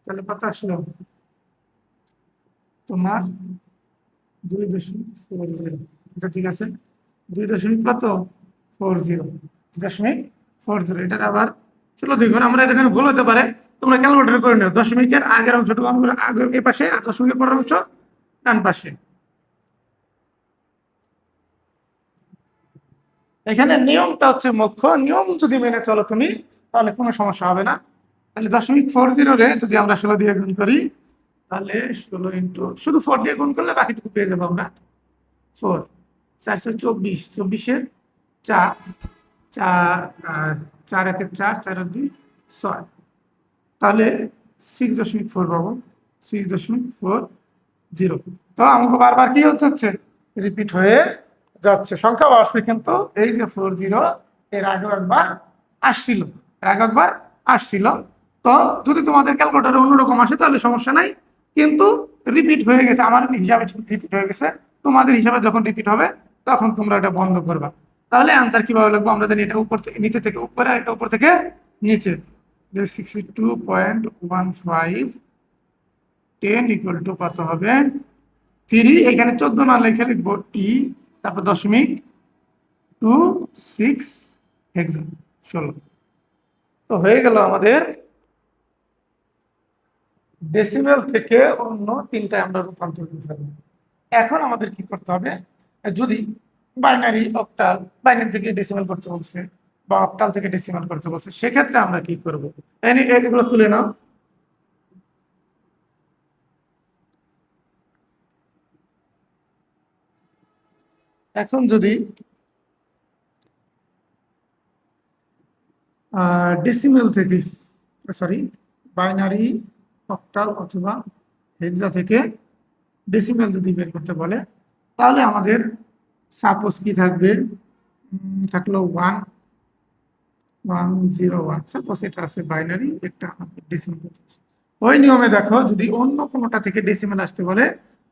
তাহলে কত আসলো তোমার 2.40, এটা ঠিক আছে, 2 কত 40, 2.40, এটার আবার 16 দিয়ে গুণ। আমরা এটা এখানে ভুল হতে পারে, তোমরা ক্যালকুলেটর করে নিও, দশমিকের আগের অংশটুকু আগের এই পাশে, আর দশমিকের পরের অংশ ডান পাশে। এখানে নিয়মটা হচ্ছে মুখ্য, নিয়ম যদি মেনে চলো তুমি, তাহলে কোনো সমস্যা হবে না। তাহলে 0.40 রে যদি আমরা 16 দিয়ে গুণ করি, তাহলে 16 ইন্টু, শুধু 4 দিয়ে গুণ করলে বাকিটুকু পেয়ে যাবো আমরা, 4, 424, 24-এর 4, 4 আর 4 একে 4, 4 আর 2 6, তাহলে 6.4 পাবো, 6.40। তো অঙ্ক বারবার কি হচ্ছে রিপিট হয়ে যাচ্ছে, সংখ্যা বাড়ছে, কিন্তু এই যে 40 এর আগেও একবার আসছিল, তো যদি তোমাদের ক্যালকুলেটরে অন্যরকম আসে তাহলে সমস্যা নাই, কিন্তু রিপিট হয়ে গেছে, আমার হিসাবে রিপিট হয়ে গেছে, তোমাদের হিসাবে যখন রিপিট হবে তখন তোমরা এটা বন্ধ করবা। তাহলে অ্যান্সার কিভাবে লিখবো, আমরা জানি এটা উপর থেকে নিচে থেকে উপরে, আর এটা উপর থেকে নিচে, 62.15 10 ইকুয়াল টু কত হবে 3, এখানে 14 না লিখে লিখবো ই, তারপর দশমিক 26 হেক্সা 16। তো হয়ে গেল আমাদের ডেসিমেল থেকে অন্য তিনটায় আমরা রূপান্তর করে ফেলবো। এখন আমাদের কি করতে হবে, যদি বাইনারি অক্টাল, বাইনারি থেকে ডেসিমেল করতে বলছে বা অক্টাল থেকে ডেসিমেল করতে বলছে, সেক্ষেত্রে আমরা কি করব, এগুলো তুলে নাও। এখন যদি ডেসিমেল থেকে, সরি, বাইনারি অক্টাল অথবা হেক্সা থেকে ডেসিমেল যদি বের করতে বলে, তাহলে আমাদের সাপোজ কি থাকবে, থাকলো 1101, সাপোজ এটা আছে বাইনারি, একটা ডেসিমেল করতে আছে। ওই নিয়মে দেখো, যদি অন্য কোনোটা থেকে ডেসিমেল আসতে বলে,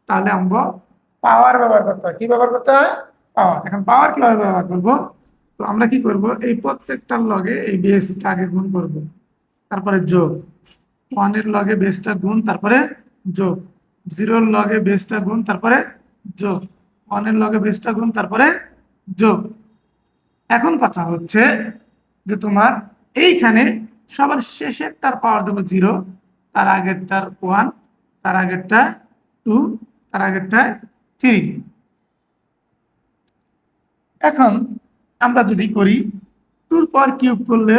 তাহলে আমরা পাওয়ার ব্যবহার করতে হয়। কি ব্যবহার করতে হয়? পাওয়ার। এখন পাওয়ার কিভাবে ব্যবহার করবো, তো আমরা কি করব, এই প্রত্যেকটার লগে এই বেসটা আগে গুণ করব, তারপরে যোগ, 1 এর লগে বেসটা গুণ, তারপরে যোগ, জিরোর লগে বেসটা গুণ তারপরে যোগ, 1 এর লগে বেসটা গুণ তারপরে যোগ। এখন কথা হচ্ছে যে তোমার এইখানে সবার শেষেরটার পাওয়ার দেবো 0, তার আগেরটার 1, তার আগেরটা 2, তার আগেরটা 3। এখন আমরা যদি করি 2 পাওয়ার কিউব করলে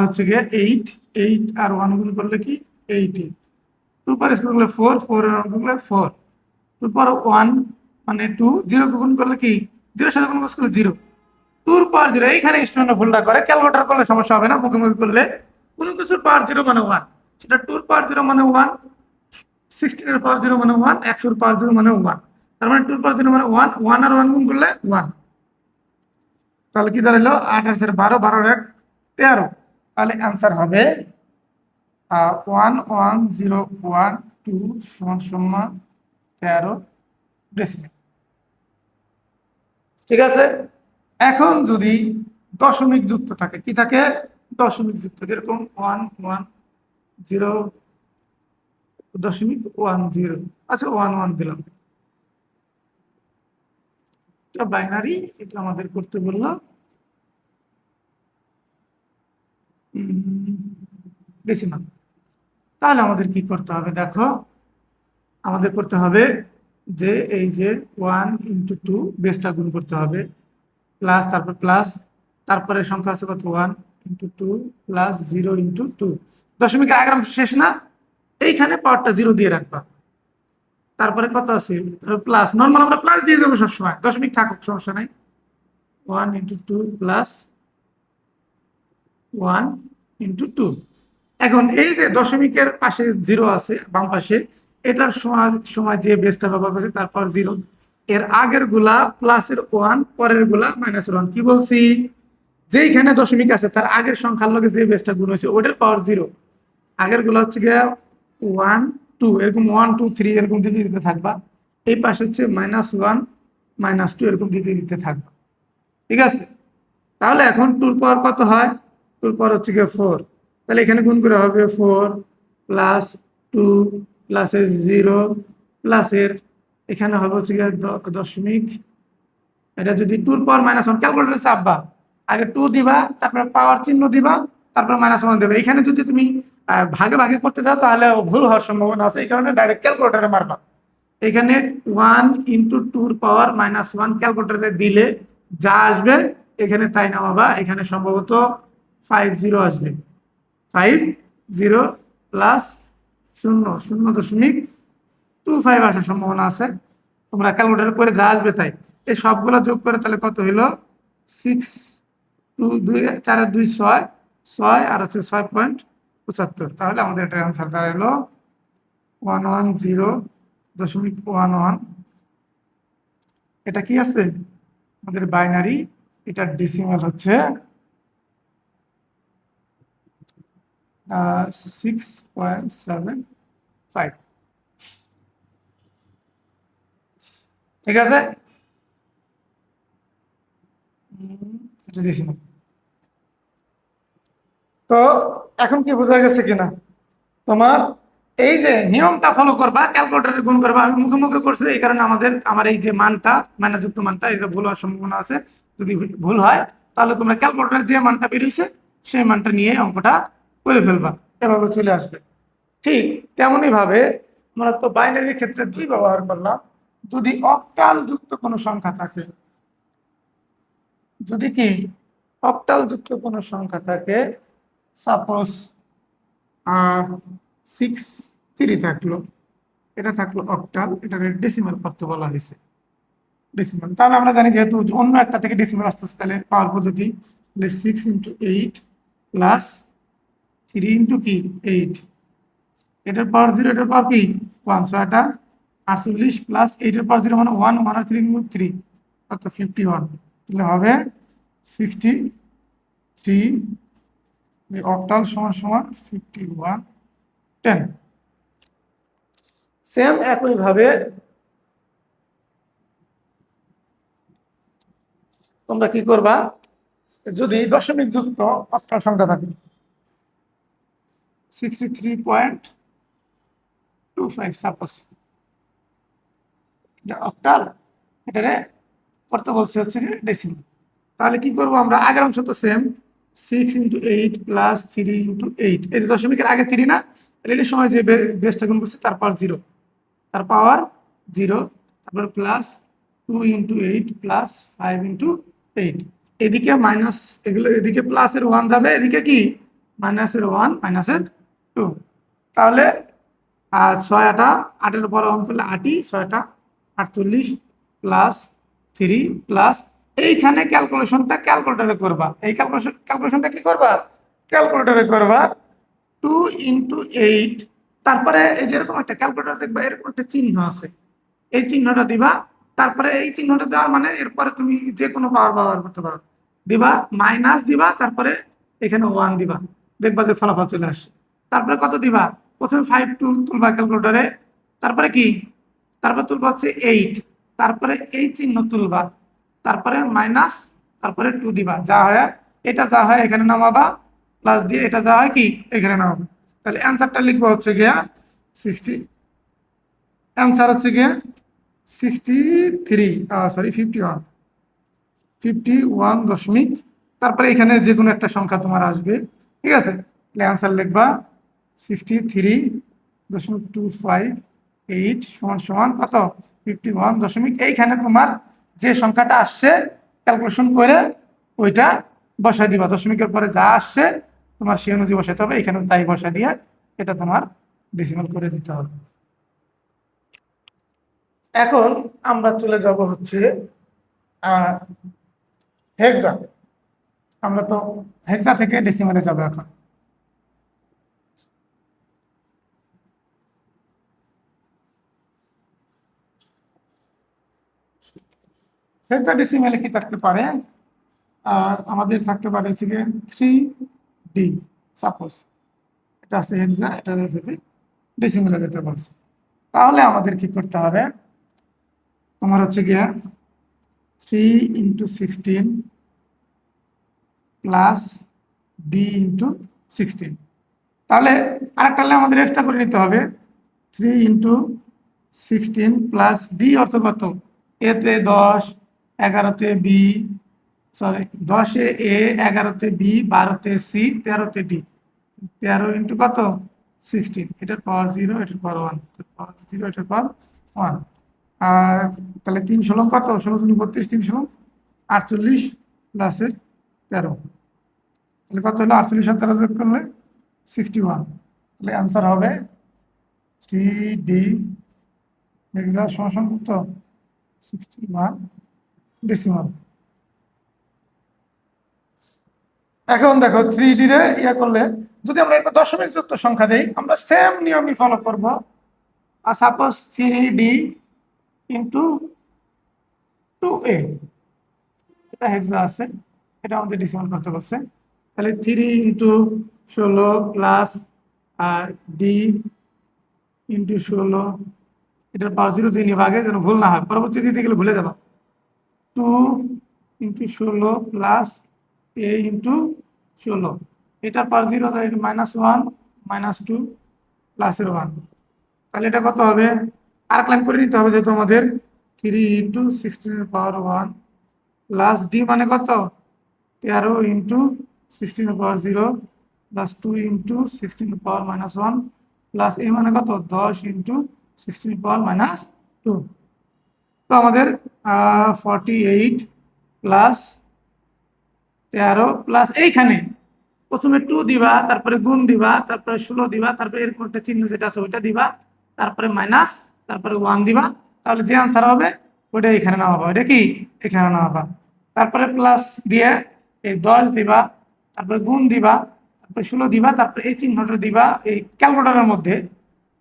হচ্ছে গিয়ে 8, 8 আর 1 গুণ করলে কি 80, 2 পাওয়ার স্কোয়ার করলে 4, 4 আর 1 করলে 4, 2 পাওয়ার 1 মানে 2, 0 গুণ করলে কি 0 সাথে গুণ করলে 0, 2 পাওয়ার 0। এইখানে স্টুডেন্ট ভুলটা করে, ক্যালকুলেটর করলে সমস্যা হবে না, মুখোমুখি করলে কোনো কিছুর পাওয়ার 0 মানে 1, সেটা 2 পাওয়ার 0 মানে 1, 16 এর পাওয়ার 0 মানে 1, 100 এর পাওয়ার 0 মানে 1, তার মানে 2 পাওয়ার 0 মানে 1, 1 আর 1 গুণ করলে 1, তাহলে কি দাঁড়ালো 8 আর 4 12, 12 আর 1 13। তাহলে অ্যান্সার হবে 11012 সমান সমান 13 ডেসিমেল। ঠিক আছে। এখন যদি দশমিক যুক্ত থাকে, কি থাকে দশমিক যুক্ত, যেরকম 110.10, আচ্ছা 11 দিলাম, এটা বাইনারি, এটা আমাদের করতে বললো ডেসিমাল। তাহলে আমাদের কি করতে হবে দেখো, আমাদের করতে হবে যে এই যে 1 × 2 বেসটা গুণ করতে হবে, প্লাস তারপর প্লাস, তারপরে সংখ্যা আছে কত 1 × 2 প্লাস 0 × 2, দশমিকের আগের অংশ শেষ না, এইখানে পাওয়ারটা 0 দিয়ে রাখবা, তারপরে কত আছে তারপর প্লাস, নর্মাল আমরা প্লাস দিয়ে যাবো সবসময়, দশমিক থাকুক সমস্যা নাই, 1 × 2 প্লাস 1 × 2। এখন এই যে দশমিকের পাশে 0 আছে বাম পাশে, এটার সময় যে বেসটা ব্যবহার করছে তারপর 0, এর আগের গুলা প্লাসের 1, পরের গুলা মাইনাসের 1। কি বলছি, যেইখানে দশমিক আছে তার আগের সংখ্যার লগে যে বেসটা গুণ হয়েছে ওটার পাওয়ার 0, আগের গুলা হচ্ছে গিয়ে 1 2, এরকম 1 2 3 এরকম দিতে দিতে থাকবা, এই পাশে হচ্ছে -1 -2 এরকম দিতে দিতে থাকবা। ঠিক আছে, তাহলে এখন 2 পাওয়ার কত হয়, 2 পাওয়ার হচ্ছে গিয়ে 4, তাহলে এখানে গুণ করে হবে 4 প্লাস 2 প্লাসের 0 প্লাসের এখানে হবে হচ্ছে গিয়ে দশমিক, এটা যদি 2 পাওয়ার -1, ক্যালকুলেটরে চাপবা, আগে 2 দিবা, তারপরে পাওয়ার চিহ্ন দিবা, তারপর -1 দেবে। এখানে যদি তুমি ভাগে ভাগে করতে চাও তাহলে ভুল হওয়ার সম্ভাবনা আছে, এই কারণে ডাইরেক্ট ক্যালকুলেটরে মারবা। এখানে 1 × 2 পাওয়ার -1 ক্যালকুলেটরে দিলে যা আসবে এখানে তাই নামাবা, এখানে সম্ভবত 50 আসবে, 50 প্লাস 0.025 আসার সম্ভাবনা আছে, তোমরা ক্যালকুলেটর করে যা আসবে তাই, এই সবগুলো যোগ করে তাহলে কত হইলো 6 2 2 4 2 6 6 আর হচ্ছে 6.75। তাহলে আমাদের এটার অ্যান্সার দাঁড়ালো 110.11। এটা কি আছে আমাদের বাইনারি, এটা ডেসিমাল হচ্ছে 6.75। ঠিক আছে, এটা ডেসিমাল। তো এখন কি বোঝা গেছে কিনা তোমার, এই যে নিয়মটা ফলো করবা, ক্যালকুলেটরে গুণ করবা, আমি মুখে মুখে করছি এই কারণে আমার এই যে মানটা যুক্ত মানটা এটা ভুল হওয়ার সম্ভাবনা আছে, যদি ভুল হয় তাহলে তোমরা ক্যালকুলেটরে যে মানটা বেরিয়েছে সেই মানটা নিয়ে অঙ্কটা করে ফেলবা, এভাবে চলে আসবে। ঠিক তেমনই ভাবে আমরা তো বাইনারির ক্ষেত্রে 2 ব্যবহার করলাম, যদি অক্টাল যুক্ত কোনো সংখ্যা থাকে, যদি কি অক্টাল যুক্ত কোনো সংখ্যা থাকে, সাপোজ 6 3 থাকলো, এটা থাকলো অক্টাল, এটা ডেসিমাল করতে বলা হয়েছে ডেসিমাল। তাহলে আমরা জানি যেহেতু অন্য একটা থেকে ডেসিমাল আসতেছে, তাহলে পাওয়ার পদ্ধতি, তাহলে 6 × 8 প্লাস 3 × কি 8, এটার পাওয়ার 0, এটার পাওয়ার কি 1, 6টা 48 প্লাস 8 এর পাওয়ার 0 মানে 1, 1 আর 3 × 3 কত 51, তাহলে হবে 63, অক্টাল সমান সমান 51 10। সেম একইভাবে তোমরা কি করবা, যদি দশমিক যুক্ত অক্টাল সংখ্যা থাকে 63.25 সাপোজ, এটা অক্টাল, এটারে করতে বলছে হচ্ছে ডেসিমাল। তাহলে কি করব আমরা, আগের অংশ তো সেম, 6 × 8 প্লাস 3 × 8, এই যে দশমিকের আগে 3 না, তাহলে এটার সময় যে বেসটা গুণ করছে তার পাওয়ার 0, তার পাওয়ার 0, তারপর প্লাস 2 × 8 প্লাস 5 × 8, এদিকে মাইনাস, এগুলো এদিকে প্লাসের 1 যাবে, এদিকে কি মাইনাসের 1 মাইনাসের 2। তাহলে 6 × 8 8-এর উপর 1 করলে 8ই, 6 × 8 = 48 প্লাস 3 প্লাস এইখানে ক্যালকুলেশনটা ক্যালকুলেটরে করবা, এই ক্যালকুলেশনটা কি করবা, ক্যালকুলেটরে করবা। 2 × 8, তারপরে এই যে এরকম একটা ক্যালকুলেটর দেখবা এরকম একটা চিহ্ন আছে, এই চিহ্নটা দিবা। তারপরে এই চিহ্নটা দেওয়ার মানে এরপরে তুমি যে কোনো পাওয়ার ব্যবহার করতে পারো, দিবা মাইনাস দিবা, তারপরে এখানে 1 দিবা, দেখবা যে ফলাফল চলে আসছে। তারপরে কত দিবা, প্রথমে 5 তুলবা ক্যালকুলেটরে, তারপরে কি, তারপরে তুলবা হচ্ছে 8, তারপরে এই চিহ্ন তুলবা, তারপরে মাইনাস, তারপরে 2 দিবা, যা হয় এটা যা হয় এখানে নামাবা, প্লাস দিয়ে এটা যা হয় কি এখানে নামাবা। তাহলে অ্যান্সারটা লিখবো হচ্ছে গিয়া 60, অ্যান্সার হচ্ছে গিয়া 63, সরি 51 দশমিক, তারপরে এখানে যে কোনো একটা সংখ্যা তোমার আসবে, ঠিক আছে। তাহলে অ্যান্সার লিখবা 63.258 সমান সমান কত, 51 দশমিক, এইখানে তোমার যে সংখ্যাটা আসছে ক্যালকুলেশন করে ওইটা বসাই দিবা, দশমিকের পরে যা আসছে তোমার সেই অনুযায়ী বসাতে হবে, এখানে তাই বসা দিয়ে এটা তোমার ডেসিমাল করে দিতে হবে। এখন আমরা চলে যাব হচ্ছে হেক্সা, আমরা তো হেক্সা থেকে ডেসিমালে যাব এখন। হেক্সা ডেসিমালে কি থাকতে পারে, আমাদের থাকতে পারে হচ্ছে 3D, সাপোজ এটা আছে হেক্সা, এটা থেকে ডেসিমালে যেতে বলছে। তাহলে আমাদের কি করতে হবে, তোমার হচ্ছে গিয়া 3 × 16 প্লাস D × 16, তাহলে আরেকটা আমাদের এক্সট্রা করে নিতে হবে, 3 × 16 প্লাস ডি অর্থ কত, এতে 10, 11-তে বি, সরি 10-এ এ, 11-তে বি, 12-তে সি, 13-তে ডি, 13 ইন্টু কত 16, এটার পাওয়ার 0, এটার পাওয়ার 1, এটার পাওয়ার 0, এটার পাওয়ার 1। আর তাহলে 3 ষোলং কত, 16 × 32, 3 ষোলং 48 প্লাসের 13, তাহলে কত হলো, 48 আর 13 যোগ করলে 61। তাহলে অ্যান্সার হবে 3D হেক্সা সমান কত, 61 ডেসিমাল। এখন দেখো 3D রে ইয়া করলে, যদি আমরা একটা দশমিক যুক্ত সংখ্যা দেই, আমরা সেম নিয়মই ফলো করব। Are suppose 3D into 2A, এটা হেক্সা আছে, এটা আমাদের ডেসিমাল করতে বলছে। তাহলে 3 × 16 প্লাস আর ডি ইন্টু 16, এটার পাওয়ার 0 দিয়ে নিবা আগে, যেন ভুল না হয়, পরবর্তী দিতে গেলে ভুলে যাবা। 2 × 16 প্লাস এ ইন্টু 16, এটার পাওয়ার 0, তাহলে এটা -1 -2 প্লাসের 1, তাহলে এটা কত হবে, আর ক্লাইম করে নিতে হবে যেহেতু আমাদের, 3 × 16 প্লাস ডি মানে কত, 13 × 16 প্লাস 2 × 16 -1 প্লাস এ মানে কত, 10 × 16 -2। তো আমাদের 48 প্লাস 13 প্লাস এইখানে প্রথমে 2 দিবা, তারপরে গুণ দিবা, তারপরে 16 দিবা, তারপরে এরকম একটা চিহ্ন যেটা আছে ওইটা দিবা, তারপরে মাইনাস, তারপরে 1 দিবা, তাহলে যে আনসার হবে ওইটা এখানে নামাবা, ওইটা কি এখানে নামাবা। তারপরে প্লাস দিয়ে এই 10 দিবা, তারপরে গুণ দিবা, তারপরে 16 দিবা, তারপরে এই চিহ্নটা দিবা এই ক্যালকুলেটরের মধ্যে,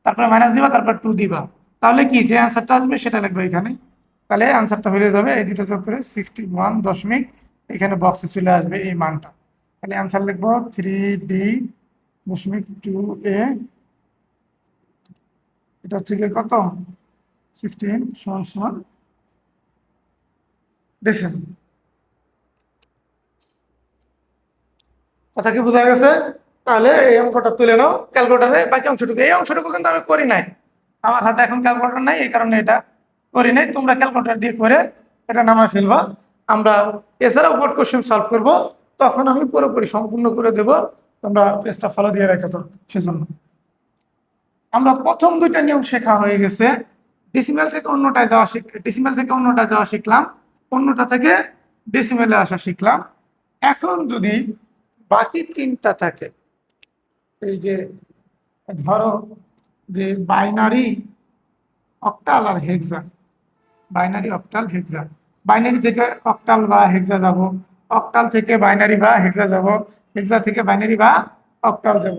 তারপরে মাইনাস দিবা, তারপর 2 দিবা, তাহলে কি যে আনসারটা আসবে সেটা লিখবে এখানে। তাহলে আনসারটা হয়ে যাবে এই দুটো যোগ করে 61 দশমিক, এখানে বক্সে চলে আসবে এই মানটা। তাহলে আনসার লিখবো 3D.2A, এটা হচ্ছে গিয়ে কত, 16 সমান সমান ডেসিমাল। কথা কি বোঝা গেছে? তাহলে এই অঙ্কটা তুলে নাও ক্যালকুলেটারে, বাকি অংশটুকু, এই অংশটুকু কিন্তু আমি করি নাই, আমার হাতে এখন ক্যালকুলেটর নাই, এই কারণে এটা করি নাই, তোমরা ক্যালকুলেটর দিয়ে করে এটা নামায় ফেলবা। আমরা এছাড়াও বোর্ড কোশ্চেন সলভ করব, তখন আমি পুরোপুরি সম্পূর্ণ করে দেব, তোমরা পেজটা ফলো দিয়ে রেখে তো। সেজন্য আমরা প্রথম দুইটা নিয়ম শেখা হয়ে গেছে, ডেসিমেল থেকে অন্যটায় যাওয়া ডেসিমেল থেকে অন্যটায় যাওয়া শিখলাম, অন্যটা থেকে ডেসিমেলে আসা শিখলাম। এখন যদি বাকি তিনটা থাকে, এই যে ধরো যে বাইনারি, অক্টাল আর হেক্সা, বাইনারি অক্টাল হেক্সা, বাইনারি থেকে অক্টাল বা হেক্সা যাব, অক্টাল থেকে বাইনারি বা হেক্সা যাব, হেক্সা থেকে বাইনারি বা অক্টাল যাব।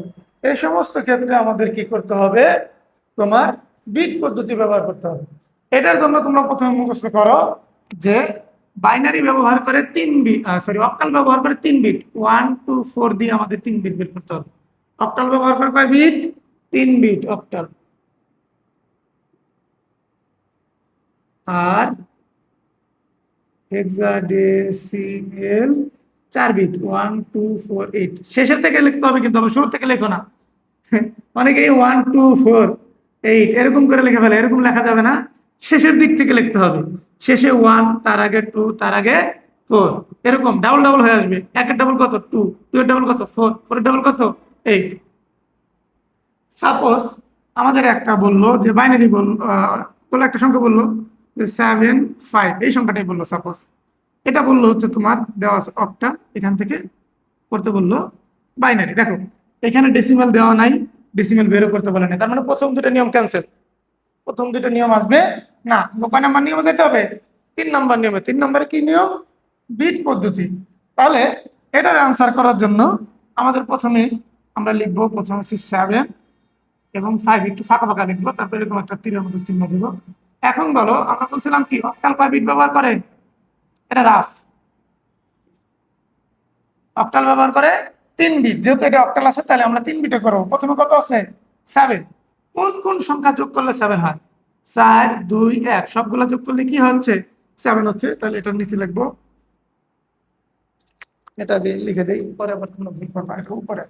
এই সমস্ত ক্ষেত্রে আমাদের কি করতে হবে, তোমার বিট পদ্ধতি ব্যবহার করতে হবে। এটার জন্য তোমরা প্রথমে মুখস্থ করো যে বাইনারি ব্যবহার করে 3 বিট, অক্টাল ব্যবহার করে 3 বিট, 1 2 4 দিয়ে আমাদের 3 বিট বের করতে হবে। অক্টাল ব্যবহার করে কয় বিট? 3 bit octal. আর হেক্সাডেসিমেল 4 বিট, 1 2 4 8। শেষের থেকে লিখতে হবে কিন্তু, শুরু থেকে লেখো না। অনেকে 1 2 4 8 এরকম করে লিখে ফেলে, এরকম লেখা যাবে না, শেষের দিক থেকে লিখতে হবে। শেষে 1, তার আগে 2, তার আগে 4, এরকম ডাবল ডাবল হয়ে আসবে। একের ডাবল কত? 2, 2 এর ডাবল কত? 4, 4 এর ডাবল কত? 8। সাপোজ আমাদের একটা বললো যে বাইনারি বললো একটা সংখ্যা বললো যে 7 5, এই সংখ্যাটাই বললো সাপোজ। এটা বললো হচ্ছে তোমার দেওয়া আছে অক্টাল, এখান থেকে করতে বললো বাইনারি। দেখো এখানে ডেসিমাল দেওয়া নাই, ডেসিমাল বেরো করতে বলে নাই, তার মানে প্রথম দুটো নিয়ম ক্যান্সেল, প্রথম দুটো নিয়ম আসবে না। কয় নাম্বার নিয়মে যেতে হবে? 3 নাম্বার নিয়মে। 3 নাম্বারে কি নিয়ম? বিট পদ্ধতি। তাহলে এটার আনসার করার জন্য আমাদের প্রথমে আমরা লিখবো, প্রথম হচ্ছে 7 এবং 5 একটু ফাঁকা ফাঁকা লিখবো, তারপরে এরকম একটা তীরের মতো চিহ্ন দিব। এখন বলো, আমরা বলছিলাম কি অক্টাল কয় বিট ব্যবহার করে? এটা রাফ। অক্টাল ব্যবহার করে 3 বিট, যেহেতু এটা অক্টাল আছে তাহলে আমরা 3 বিটে করবো। প্রথমে কত আছে? 7। কোন কোন সংখ্যা যোগ করলে 7 হয়? 4 2 1, সবগুলা যোগ করলে কি হচ্ছে? 7 হচ্ছে। তাহলে এটার নিচে লিখবো, এটা দিয়ে লিখে দিই, পরে আবার তোমরা ভুল করবা, এটা উপরে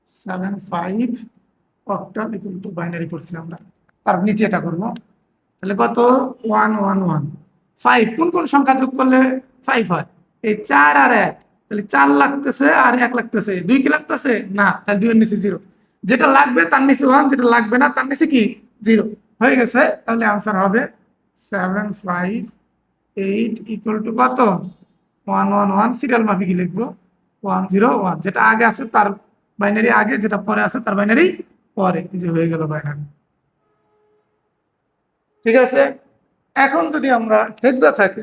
7 5 অক্টাল ইকুয়াল টু বাইনারি করছি আমরা, তার নিচে এটা করবো। তাহলে কত? 1 1 1। 5 কোন কোন সংখ্যা যোগ করলে 5 হয়? এই 4 আর 1, তাহলে 4 লাগতেছে আর 1 লাগতেছে, 2 কি লাগতেছে না, তাহলে 2 এর নিচে 0। যেটা লাগবে তার নিচে 1, যেটা লাগবে না তার নিচে কি 0 হয়ে গেছে। তাহলে আনসার হবে 7 5 8 ইকুয়াল টু কত? 1 1 1। সিরিয়াল মাফিক লিখবো 1 0 1, যেটা আগে আছে তার বাইনারি আগে, যেটা পরে আছে তার বাইনারি পরে, এই যে হয়ে গেল বাইনারি। ঠিক আছে। এখন যদি আমরা হেক্সা থাকে,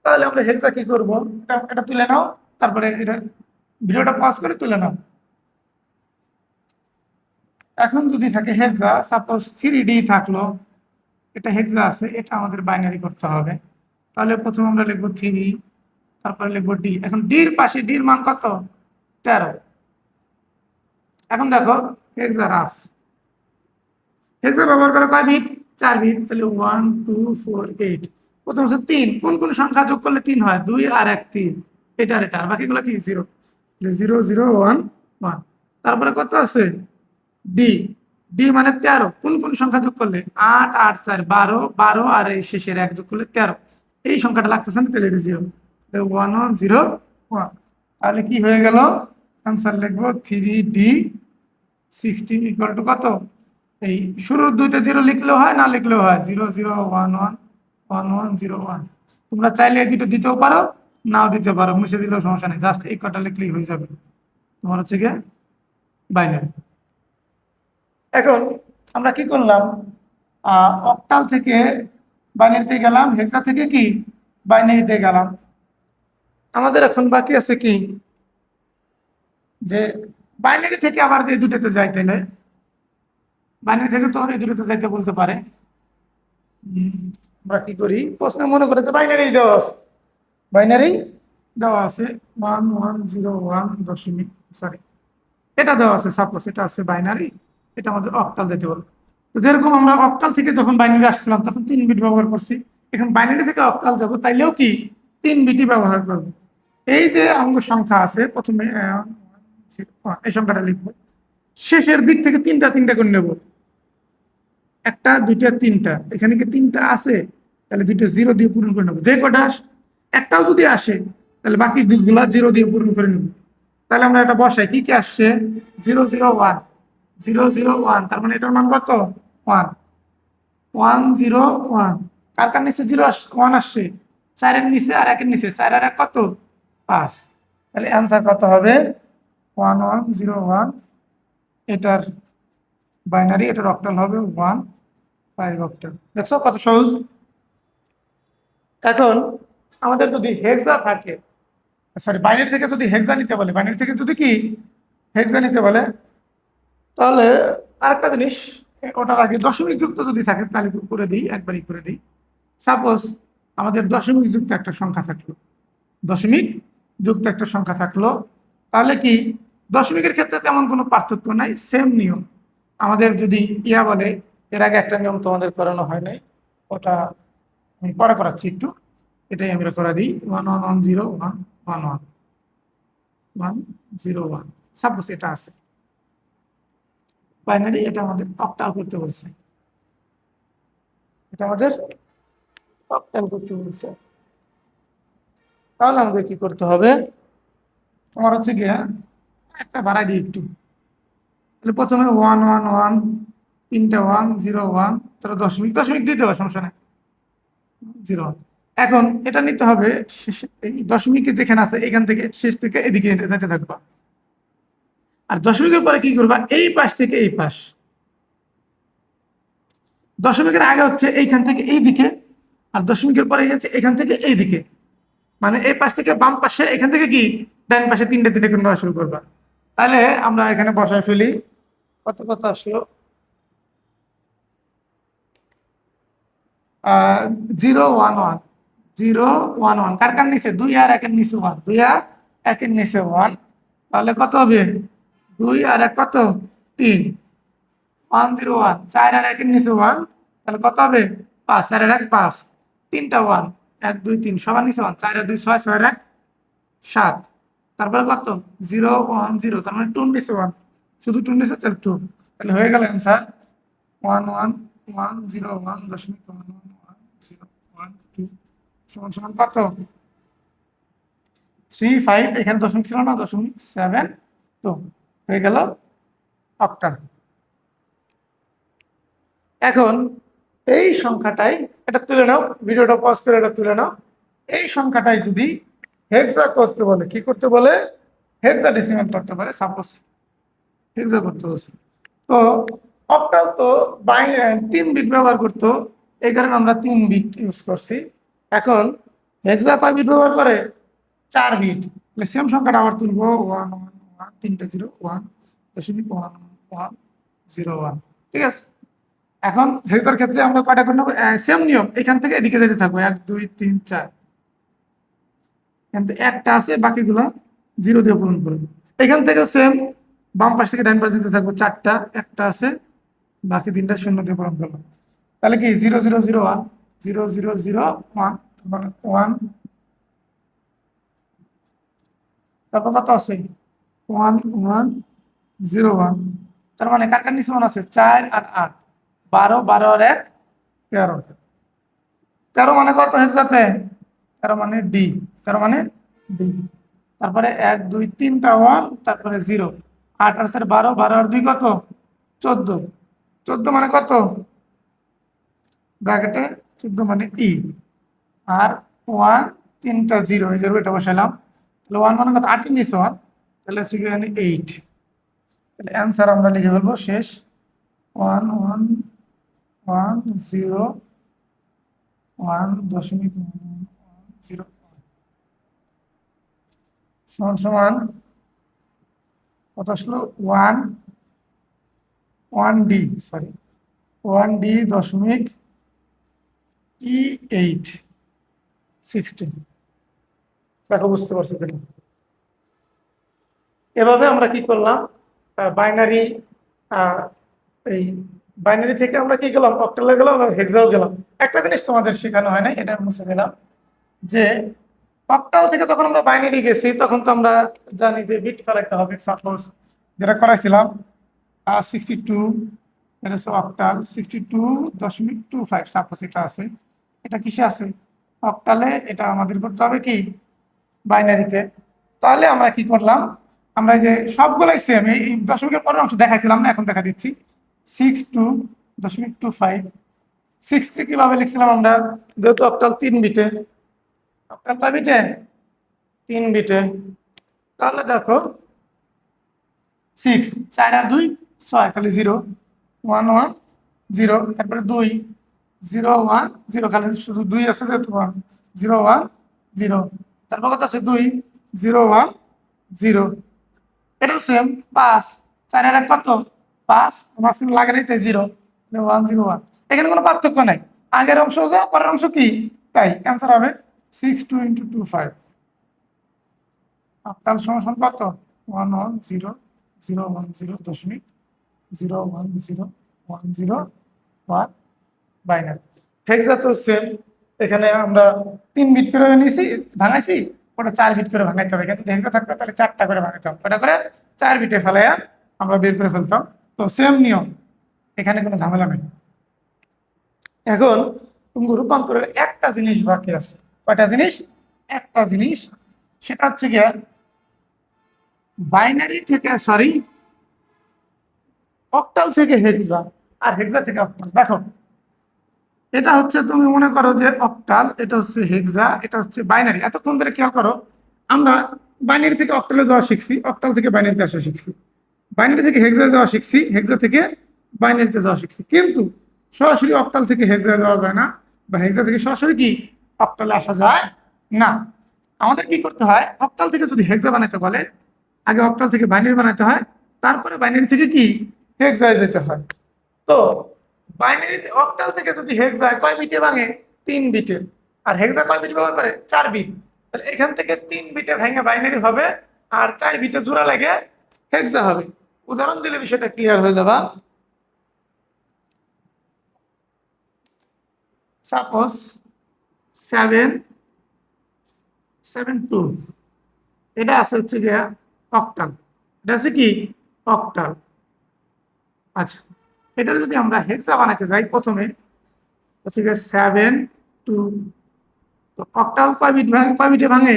তাহলে আমরা হেক্সা কি করব, এটা তুলে নাও, তারপরে এটা ভিডিওটা পজ করে তুলে নাও। এখন যদি থাকে হেক্সা, সাপোজ 3D থাকলো, এটা হেক্সা আছে, এটা আমাদের বাইনারি করতে হবে। তাহলে প্রথমে আমরা লিখবো 3, তারপরে লিখবো ডি। এখন ডির পাশে ডির মান কত? 13। এখন দেখো হেক্সা রাফ, হেক্সা ব্যবহার করে কয় বিট? 4 বিট। তাহলে 1 2 4 8। প্রথম হচ্ছে 3, কোন কোন সংখ্যা যোগ করলে 3 হয়? 2 আর 1 3, এটা আর এটা, আর বাকিগুলো কি 0, 0 0 1 1। তারপরে কত আছে? ডি, ডি মানে 13, কোন কোন সংখ্যা যোগ করলে? 8 8 4 12, 12 আর এই শেষের 1 যোগ করলে 13, এই সংখ্যাটা লাগতেছে না, তাহলে এটা 0, 1 1 0 1। তাহলে কি হয়ে গেল? আনসার লিখবো 3D 16 ইকুয়াল টু কত? এই শুরুর দুইটা 0 লিখলেও হয়, না লিখলেও হয়, 0 0 1 1 1 1 0 1। তোমরা চাইলে এই দুটো দিতেও পারো, নাও দিতে পারো, মুছে দিলেও সমস্যা নেই, জাস্ট এই কটা লিখলেই হয়ে যাবে তোমার হচ্ছে গিয়ে বাইনারি। এখন আমরা কি করলাম, অক্টাল থেকে বাইনারিতে গেলাম, হেক্সা থেকে কি বাইনারিতে গেলাম। আমাদের এখন বাকি আছে কি, যে বাইনারি থেকে আবার এই দুটোতে যাই, তাইলে বাইনারি থেকে তো এই দুটোতে যাইতে বলতে পারে। আমরা কি করি, প্রশ্নে মনে করে যে বাইনারি দেওয়া আছে, বাইনারি দেওয়া আছে 1 1 0 1 দশমিক, সরি এটা দেওয়া আছে, সাপোজ এটা আছে বাইনারি, এটা আমাদের অক্টাল যেতে বলে। তো যেরকম আমরা অক্টাল থেকে যখন বাইনারি আসছিলাম তখন 3 বিট ব্যবহার করছি, এখন বাইনারি থেকে অক্টাল যাব, তাইলেও কি 3 বিটই ব্যবহার করব। এই যে অঙ্ক সংখ্যা আছে প্রথমে এই সংখ্যাটা লিখবো, শেষের দিক থেকে তিনটা তিনটা করে নেব, একটা, দুইটা, তিনটা, এখানে কি তিনটা আছে, তাহলে দুইটা জিরো দিয়ে পূরণ করে নেবো। যে কটা একটাও যদি আসে তাহলে বাকি দুইগুলা জিরো দিয়ে পূরণ করে নেব। তাহলে আমরা এটা বসাই, কি কি আসছে, 0 0 1, 0 0 1, তার মানে এটার মান কত, 1, 1 0 1। কার কার নিচে 1 আসছে, 4-এর নিচে আর 1-এর নিচে, 4 আর 1 কত, 5। তাহলে অ্যান্সার কত হবে, 1101। এটার বাইনারি, এটার অক্টাল হবে 1 5 অক্টাল। দেখছো কত সহজ। এখন আমাদের যদি হেক্সা থাকে, সরি বাইনারি থেকে যদি হেক্সা নিতে বলে, বাইনারি থেকে যদি কি হেক্সা নিতে বলে, তাহলে আরেকটা জিনিস, ওটার আগে দশমিক যুক্ত যদি থাকে তাহলে করে দিই, একবারই করে দিই। সাপোজ আমাদের দশমিক যুক্ত একটা সংখ্যা থাকলো, দশমিক যুক্ত একটা সংখ্যা থাকলো, তাহলে কি দশমিকের ক্ষেত্রে তেমন কোনো পার্থক্য নাই, সেম নিয়ম। আমাদের যদি ইয়া বলে, এর আগে একটা নিয়ম তোমাদের করানো হয় নাই, ওটা আমি পরে করাচ্ছি একটু, এটাই আমরা করা দিই, 1110 1 1 1 সাপোজ এটা আছে বাইনারি, এটা আমাদের অক্টাল করতে বলছে, এটা আমাদের অক্টাল করতে বলছে। তাহলে আমাদের কি করতে হবে, তোমার হচ্ছে গিয়ে একটা বাড়াই দিই একটু, তাহলে প্রথমে 1 1 1, তিনটা 1 0 1, তাহলে দশমিক দশমিক দিতে হবে, সমস্যা নেই, 0 1। এখন এটা নিতে হবে এই দশমিকে যেখানে আছে এখান থেকে শেষ থেকে এদিকে যেতে থাকবা, আর দশমিকের পরে কি করবা, এই পাশ থেকে এই পাশ, দশমিকের আগে হচ্ছে এইখান থেকে এই দিকে, আর দশমিকের পরে যাচ্ছে এখান থেকে এই দিকে, মানে এই পাশ থেকে বাম পাশে, এখান থেকে কি ডান পাশে তিনটে তিনটে করে নেওয়া শুরু করবা। তাহলে আমরা এখানে বসায় ফেলি, কত কত আসলো, 0 1 1, 0 1 1, কার কার নিচে 2 আর 1-এর নিচে 1, 2 আর 1-এর নিচে 1, তাহলে কত হবে, 2 আর 1 কত, 3, 1 0 1, 4 আর 1-এর নিচে 1, তাহলে কত হবে 5, 4 আর 1 5, তিনটা 1, 1 2 3 সবার নিচে 1, 4 আর 2 6, 6 আর 1 7, তারপরে কত 0 1 0, তার মানে 2 নিচে 1, শুধু 2 নিচে, তাহলে 2, তাহলে হয়ে গেল অ্যান্সার 1110 1 সমান সমান কত, 3 5, এখানে দশমিক ছিল না, 0.7, তো হয়ে গেল অক্টাল। এখন এই সংখ্যাটাই, এটা তুলে নাও, ভিডিওটা পজ করে এটা তুলে নাও, এই সংখ্যাটাই যদি হেক্সা করতে বলে, কি করতে বলে, হেক্সা ডেসিমাল করতে বলে, সাপোজ হেক্সা করতে বলছে, তো অক্টাল তো 3 বিট ব্যবহার করতো, এই কারণে আমরা 3 বিট ইউজ করছি। এখন হেক্সা কয় বিট ব্যবহার করে, 4 বিট। সেম সংখ্যাটা আবার তুলবো, 1 1 1, তিনটা 0 1.1 1 0 1, ঠিক আছে। এখন হেক্সার ক্ষেত্রে আমরা কয়টা করে নেবো, সেম নিয়ম, এখান থেকে এদিকে যেতে থাকবো, 1 2 3 4, কিন্তু একটা আছে, বাকিগুলো জিরো দিয়ে পূরণ করবো। এখান থেকে সেম, বাম পাশ থেকে ডান পাশ যেতে থাকবো, 4টা, একটা আছে, বাকি 3টা শূন্য দিয়ে পূরণ করবো। তাহলে কি 0 0 0 1, 0 0 0 1, মানে 1, তারপর কত আছে 1 1 0 1, তার মানে কার কার নিচে 1 আছে, 4 আর 8, 12, 12 আর 1 13, 13 মানে কত হেক্সাতে, 13 মানে ডি, 13 মানে ডি। তারপরে 1 2 3টা 1, তারপরে 0, 8 আর 4 12, 12 আর 2 কত, 14, 14 মানে কত, ব্র্যাকেটে 14 মানে ই, আর 1 3টা 0, এই 0 এটা বসাইলাম, তাহলে 1 মানে কত, 8 এর নিচে 1, তাহলে হচ্ছে কি 8। তাহলে অ্যান্সার আমরা লিখে ফেলবো শেষ, 1 1 1 0 1.1 সমান সমান কত আসলো, 1 ডি, সরি 1 ডি দশমিক E8 16, দেখো বুঝতে পারছো কিনা। এভাবে আমরা কি করলাম, বাইনারি, এই বাইনারি থেকে আমরা কি গেলাম, অক্টালে গেলাম, হেক্সাও গেলাম। একটা জিনিস তোমাদের শেখানো হয় না, এটা মুছে দিলাম, যে অক্টাল থেকে যখন আমরা বাইনারি গেছি তখন তো আমরা জানি যে বিট ফেলাইতে হবে, সাপোজ যেটা করাইছিলাম 62 এটা হচ্ছে অক্টাল 62.25 সাপোজ এটা আছে, এটা কিসে আছে অক্টালে, এটা আমাদের করতে হবে কি বাইনারিতে। তাহলে আমরা কি করলাম, আমরা এই যে সবগুলাই সেম, এই দশমিকের পরের অংশ দেখাইছিলাম না, এখন দেখা দিচ্ছি 62.25। 6 কিভাবে লিখছিলাম আমরা, যেহেতু অক্টাল 3 বিটে, অক্টাল কয় বিটে 3 বিটে, তাহলে দেখো 6 4 আর 2 6, তাহলে 0 1 1 0, তারপরে 2 0 1 0, খালি শুধু 2 আছে যেহেতু 1 0 1 0, তারপর কত আছে 2 0 1 0, এটাও সেম 5 4 আর 1 কত 5, মাঝখানে লাগে নাই তাই 0 1 0 1, এখানে কোনো পার্থক্য নাই, আগের অংশ যা পরের অংশ কি তাই, অ্যান্সার হবে 62 × 25। অক্টাল সমান কত 1 1 0 0 1 0 দশমিক 0 1 0 1 0 1 বাইনারি। হেক্সা তো সেম, এখানে আমরা 3 বিট করে নিয়েছি ভাঙাইছি, ওটা 4 বিট করে ভাঙাইতে হবে, কিন্তু হেক্সা থাকতো তাহলে 4টা করে ভাঙাইতে হবে, ওটা করে 4 বিটে ফেলাইয়া আমরা বের করে ফেলতাম। তো সেম নিয়ম, এখানে কোনো ঝামেলা নেই। এখন তুমি রূপান্তরের একটা জিনিস বাকি আছে, কয়টা জিনিস, একটা জিনিস, সেটা হচ্ছে গিয়া বাইনারি থেকে সরি অক্টাল থেকে হেক্সা, আর হেক্সা থেকে অক্টাল। দেখো এটা হচ্ছে, তুমি মনে করো যে অক্টাল, এটা হচ্ছে হেক্সা, এটা হচ্ছে বাইনারি। এতক্ষণ ধরে খেয়াল করো, আমরা বাইনারি থেকে অক্টালে যাওয়া শিখছি, অক্টাল থেকে বাইনারিতে আসা শিখছি, বাইনারি থেকে হেক্সা যাওয়া শিখছি, হেক্সা থেকে বাইনারিতে যাওয়া শিখছি, কিন্তু সরাসরি অক্টাল থেকে হেক্সা যাওয়া যায় না, বা হেক্সা থেকে সরাসরি কি অক্টালে আসা যায় না। আমাদের কি করতে হয়, অক্টাল থেকে যদি হেক্সা বানাতে বলে, আগে অক্টাল থেকে বাইনারি বানাতে হয়, তারপরে বাইনারি থেকে কি হেক্সায় যেতে হয়। তো বাইনারি অক্টাল থেকে যদি হেক্সা কয় বিটে ভাঙে 3 বিটে, আর হেক্সা কয় বিট ব্যবহার করে 4 বিট, তাহলে এখান থেকে 3 বিটে ভেঙে বাইনারি হবে, আর 4 বিটে জোড়া লাগে হেক্সা হবে। উদাহরণ দিলে বিষয়টা ক্লিয়ার হয়ে যাবা। সাপোজ 7 7 2, এটা আছে হচ্ছে গিয়া অক্টাল, এটা আছে কি অক্টাল। আচ্ছা, এটা যদি আমরা হেক্সা বানাইতে যাই, প্রথমে হচ্ছে গিয়ে 7 2, তো অক্টাল কয় বিট ভাঙে, কয় বিটে ভাঙে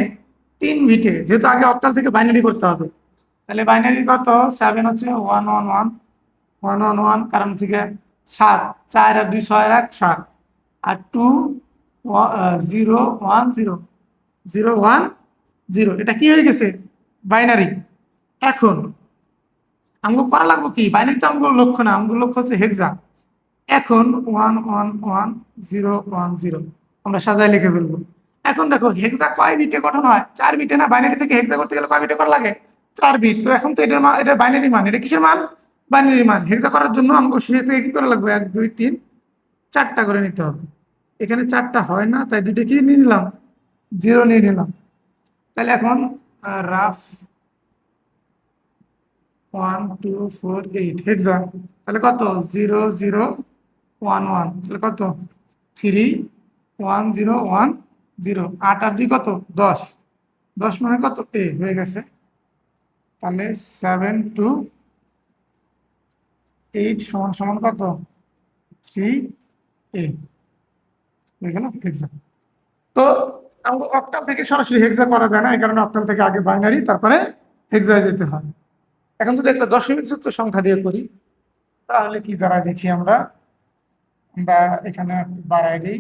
3 বিটে, যেহেতু আগে অক্টাল থেকে বাইনারি করতে হবে, তাহলে বাইনারি কত 7 হচ্ছে 1 1 1 1 1 1, কারণ হচ্ছে গিয়ে 7 4 আর 2 6 আর 1 7, আর 2 0 1 0 0 1 0, এটা কি হয়ে গেছে বাইনারি। এখন আমগো করা লাগবো কি, বাইনারি তো আমগুলো লক্ষ্য না, আমগুলো লক্ষ্য হচ্ছে হেক্সা। এখন 1 1 1 0 1 0 আমরা সাজায় লিখে ফেলবো। এখন দেখো হেক্সা কয় বিটে গঠন হয় 4 বিটে না, বাইনারি থেকে হেক্সা করতে গেলে কয় বিটে করা লাগে 4 বিট। তো এখন তো এটার মান, এটা বাইনারি মান, এটা কিসের মান বাইনারি মান। হেক্সা করার জন্য আমাকে সে থেকে কি করা লাগবে 1 2 3 4টা করে নিতে হবে, এখানে 4টা হয় না, তাই দুটো কি নিয়ে নিলাম 0 নিয়ে নিলাম। তাহলে এখন রাফ 1 2 4 8 হেক্সা, তাহলে কত 0 0 1 1, তাহলে কত 3 1 0 1 0, 8 আর 2 কত 10, 10 মানে কত এ হয়ে গেছে। তাহলে 7 2 8 সমান সমান কত 3 এ হয়ে গেল হেক্সা। তো আমাকে অক্টাল থেকে সরাসরি হেক্সা করা যায় না, এই কারণে অক্টাল থেকে আগে বাইনারি তারপরে হেক্সায় যেতে হয়। এখন যদি একটা দশমিক যুক্ত সংখ্যা দিয়ে করি, তাহলে কি দ্বারা দেখি আমরা, আমরা এখানে একটু বাড়াই দিই,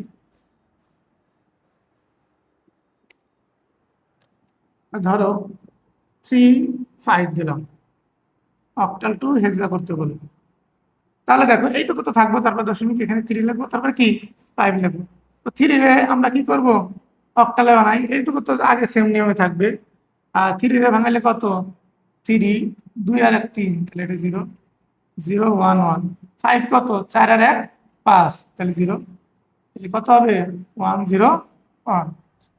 ধরো 3 5 দিলাম, অক্টাল টু হেক্সা করতে বলবো। তাহলে দেখো এইটুকু তো থাকবো, তারপর দশমিক এখানে 3 লিখবো, তারপর কি 5 লিখবো। তো 3 রে আমরা কি করব অক্টালে বানাই, এইটুকু তো আগে সেম নিয়মে থাকবে। আর 3 রে ভাঙালে কত 3 2 আর 1 3, তাহলে এটা 0 0 1 1, 5 কত 4 আর 1 5, তাহলে 0, তাহলে কত হবে 1 0 1।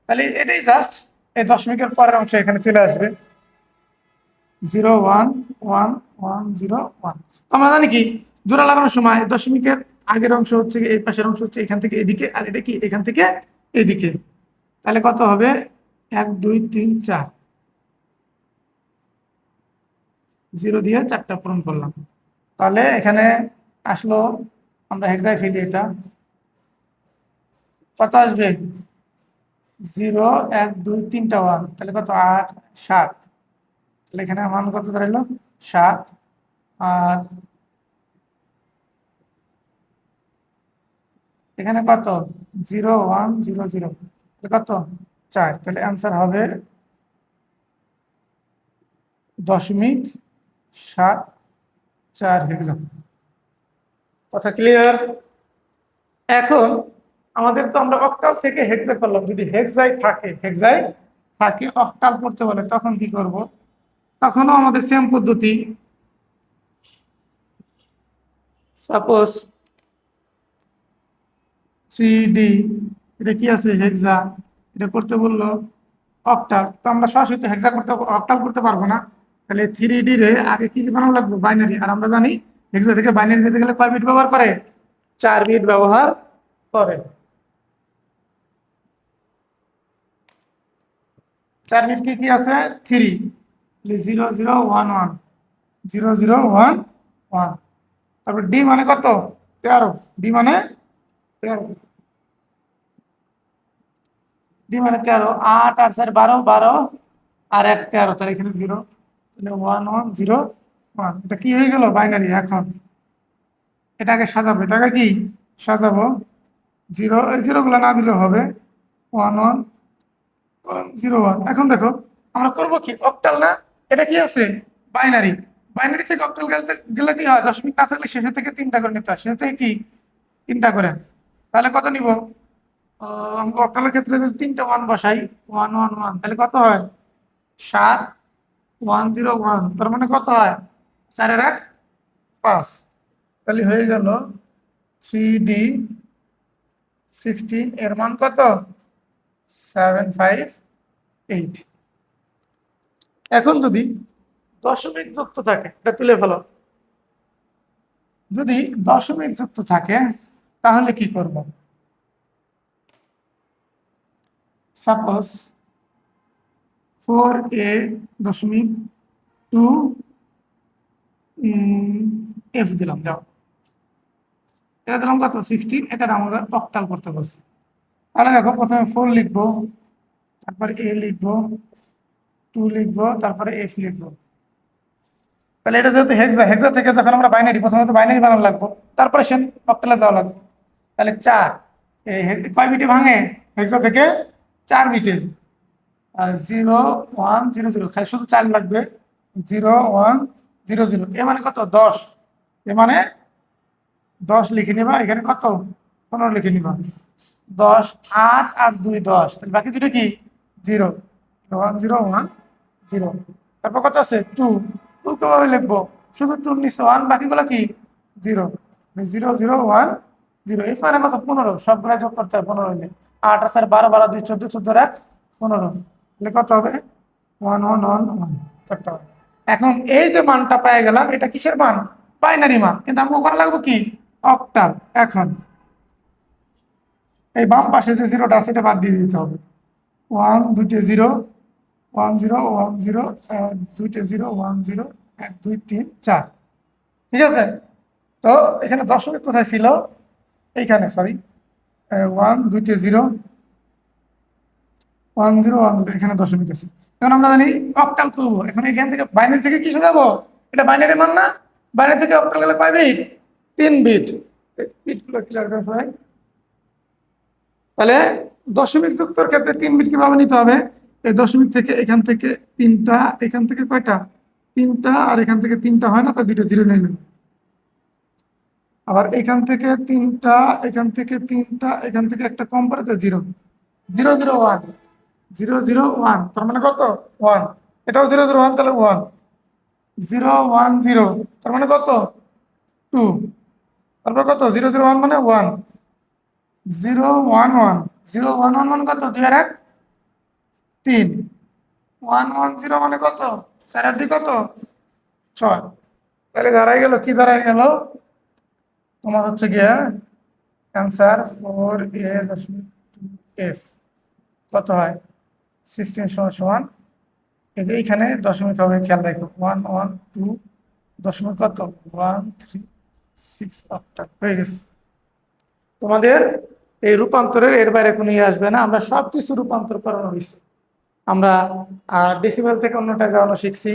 তাহলে এটাই জাস্ট এই দশমিকের পরের অংশ এখানে চলে আসবে 0 1 1 1 0 1। আমরা জানি কি জোড়া লাগানোর সময় দশমিকের আগের অংশ হচ্ছে এই পাশের অংশ হচ্ছে এখান থেকে এদিকে, আর এটা কি এখান থেকে এদিকে, তাহলে কত হবে 1 2 3 4, 0 দিয়ে 4টা পূরণ করলাম। তাহলে এখানে আসলো, আমরা হেক্সায় ফেলি, এটা কত আসবে? 0 1 2 3টা 1, তাহলে কত? 8 7। তাহলে এখানে মান কত দাঁড়াইলো? 7। আর এখানে কত? 0 1 0 0, কত? 4। তাহলে অ্যান্সার হবে 0.74 হেক্সা। কথা ক্লিয়ার? এখন আমাদের তো আমরা অক্টাল থেকে হেক্সা করলাম, যদি হেক্সাই থাকে অক্টাল করতে বলে তখন কি করব? তখনও আমাদের সেম পদ্ধতি। সাপোজ 3D, এটা কি আছে? হেক্সা। এটা করতে বললো অক্টাল, তো আমরা সরাসরি তো হেক্সা করতে, অক্টাল করতে পারবো না। তাহলে 3D রে আগে কি বানানো লাগবে? বাইনারি। আর আমরা জানি হেক্সা থেকে বাইনারি যেতে গেলে কয় বিট ব্যবহার করে? 4 বিট ব্যবহার করে। 4 বিট কি কি আছে? 3, 0 0 1 1, 0 0 1 1। তারপর ডি মানে কত? 13। ডি মানে 13, ডি মানে 13। 8 আর 4 12, 12 আর 1 13, তাহলে এখানে 0। তাহলে 1 1 0 1। এটা কি হয়ে গেল? বাইনারি। এখন এটাকে সাজাবো, এটাকে কি সাজাবো? 0, এই 0 গুলো না দিলেও হবে। 1 1 1 0 1। এখন দেখো আমরা করবো কি? অক্টাল না, এটা কি আছে? বাইনারি। বাইনারি থেকে অক্টাল গেলে গেলে কি হয়? দশমিক না থাকলে শেষে থেকে 3টা করে নিতে হয়, শেষে থেকে কি 3টা করে। তাহলে কত নিব? আমরা অক্টালের ক্ষেত্রে যদি 3টে 1 বসাই, 1 1 1, তাহলে কত হয়? 7 1 0 1। তার মানে কত হয়? 4 এর 1 5। তাহলে হয়ে গেল 3D 16, এর মান কত? 758। এখন যদি দশমিক যুক্ত থাকে, এটা তুলে ফেলো। যদি দশমিক যুক্ত থাকে তাহলে কি করব? সাপোজ 4a দশমিক 2 f দিলাম, যাও। এটা দিলাম কত? 16। এটা আমাদের অক্টাল করতে বলছে। তাহলে দেখো প্রথমে 4 লিখবো, তারপরে a লিখবো, 2 লিখবো, তারপরে f লিখবো। তাহলে এটা যেহেতু হেক্সা, হেক্সা থেকে যখন আমরা বাইনারি, প্রথমে তো বাইনারি বানানো লাগবো, তারপরে সে অক্টালে যাওয়া লাগবে। তাহলে 4, কয় বিটে ভাঙে? হেক্সা থেকে 4 বিটে। 0 1 0 0, খালি শুধু 4 লাগবে। 0 1 0 0, এ মানে কত? 10। এ মানে 10 লিখে নিবা। এখানে কত? 15 লিখে নিবা। 10 8 আর 2 10, তাহলে বাকি দুটো কি? 0 1 0 1 0। তারপর কত আছে? 2। 2 কিভাবে লিখবো? শুধু 2 নিচে 1, বাকিগুলো কি? 0 0 0 1 0। এর মানে কত? 15। সবগুলো যোগ করতে হবে 15 হইলে। 8 আর 4 12 12 2 14 14 1 15। তাহলে কত হবে? 1 1 1 1, 4টা। এখন এই যে মানটা পেয়ে গেলাম, এটা কিসের মান? বাইনারি মান। কিন্তু আমাকে করা লাগবে কি? অক্টাল। এখন এই বাম পাশে যে জিরোটা আছে এটা বাদ দিয়ে দিতে হবে। 1 2টে 0 1 0 1 0 2টে 0 1 0 1 2 3 4। ঠিক আছে? তো এখানে দশমিক কোথায় ছিল? এইখানে, সরি। 1 2টে 0 1 0 1 0, এখানে দশমিক আছে। এখন আমরা জানি অক্টাল করবো। এখন এখান থেকে বাইনারি থেকে কিসে যাবো? এটা বাইনারি মান না? বাইনারি থেকে অক্টাল গেলে কয় বিট? 3 বিট। বিটগুলো ক্লিয়ার করে ফেলাই। তাহলে দশমিক যুক্তর ক্ষেত্রে 3 বিট কিভাবে নিতে হবে? এই দশমিক থেকে এখান থেকে 3টা, এখান থেকে কয়টা? 3টা, আর এখান থেকে 3টা হয় না, তো 2টা 0 নিয়ে নেব। আবার এখান থেকে 3টা, এখান থেকে 3টা, এখান থেকে একটা কম পড়ে, তো 0 0 0 1 0 0 1, তার মানে কত? 1। এটাও 0 0 1, তাহলে 1 0 1 0, তার মানে কত? 2। তারপর কত? 0 0 1 মানে 1 0 1 1 0 1 1 মানে কত? 2 আর 1 3। 1 1 0 মানে কত? 4 আর 2 কত? 6। তাহলে দাঁড়াই গেল কি? দাঁড়াই গেল তোমার হচ্ছে গিয়া অ্যান্সার 4a দশমিক 2f। কত হয়? 16 সমান সমান, এই যে এইখানে দশমিক হবে, খেয়াল রাখো। 1 1 2 দশমিক কত? 1 3 6 অক্টাল হয়ে গেছে। তোমাদের এই রূপান্তরের এর বাইরে কোনো ইয়ে আসবে না, আমরা সবকিছু রূপান্তর করানো হয়েছে। আমরা ডেসিমেল থেকে অন্যটা যাওয়ানো শিখছি,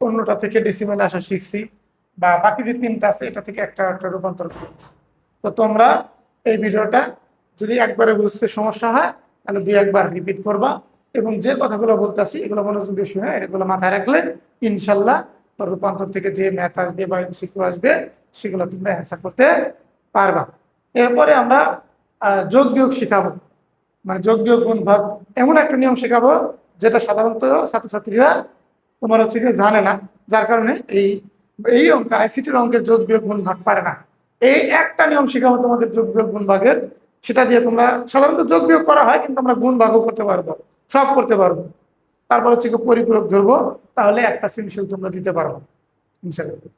অন্যটা থেকে ডেসিমেল আসা শিখছি, বা বাকি যে তিনটা আছে এটা থেকে একটা একটা রূপান্তর করেছি। তো তোমরা এই ভিডিওটা যদি একবারে বুঝতে সমস্যা হয় তাহলে দুই একবার রিপিট করবা, এবং যে কথাগুলো বলতেছি এগুলো মনোযোগ দিয়ে শুনে এগুলো মাথায় রাখলে ইনশাল্লাহ রূপান্তর থেকে যে ম্যাথ আসবে বা এমসিকিউ আসবে সেগুলো তোমরা অ্যান্সার করতে পারবা। এরপরে আমরা যোগ বিয়োগ শিখাবো, মানে যোগ বিয়োগ গুণ ভাগ এমন একটা নিয়ম শেখাবো যেটা সাধারণত ছাত্রছাত্রীরা তোমার হচ্ছে কি জানে না, যার কারণে এই এই অঙ্ক আইসিটির অঙ্কের যোগ বিয়োগ গুণ ভাগ পারে না। এই একটা নিয়ম শেখাবো তোমাদের যোগ বিয়োগ গুণ ভাগের, সেটা দিয়ে তোমরা সাধারণত যোগ বিয়োগ করা হয় কিন্তু আমরা গুণ ভাগও করতে পারবো, সব করতে পারবো। তারপর হচ্ছে কি পরিপূরক ধরবো, তাহলে একটা সৃজনশীল তোমরা দিতে পারবো ইনশাআল্লাহ।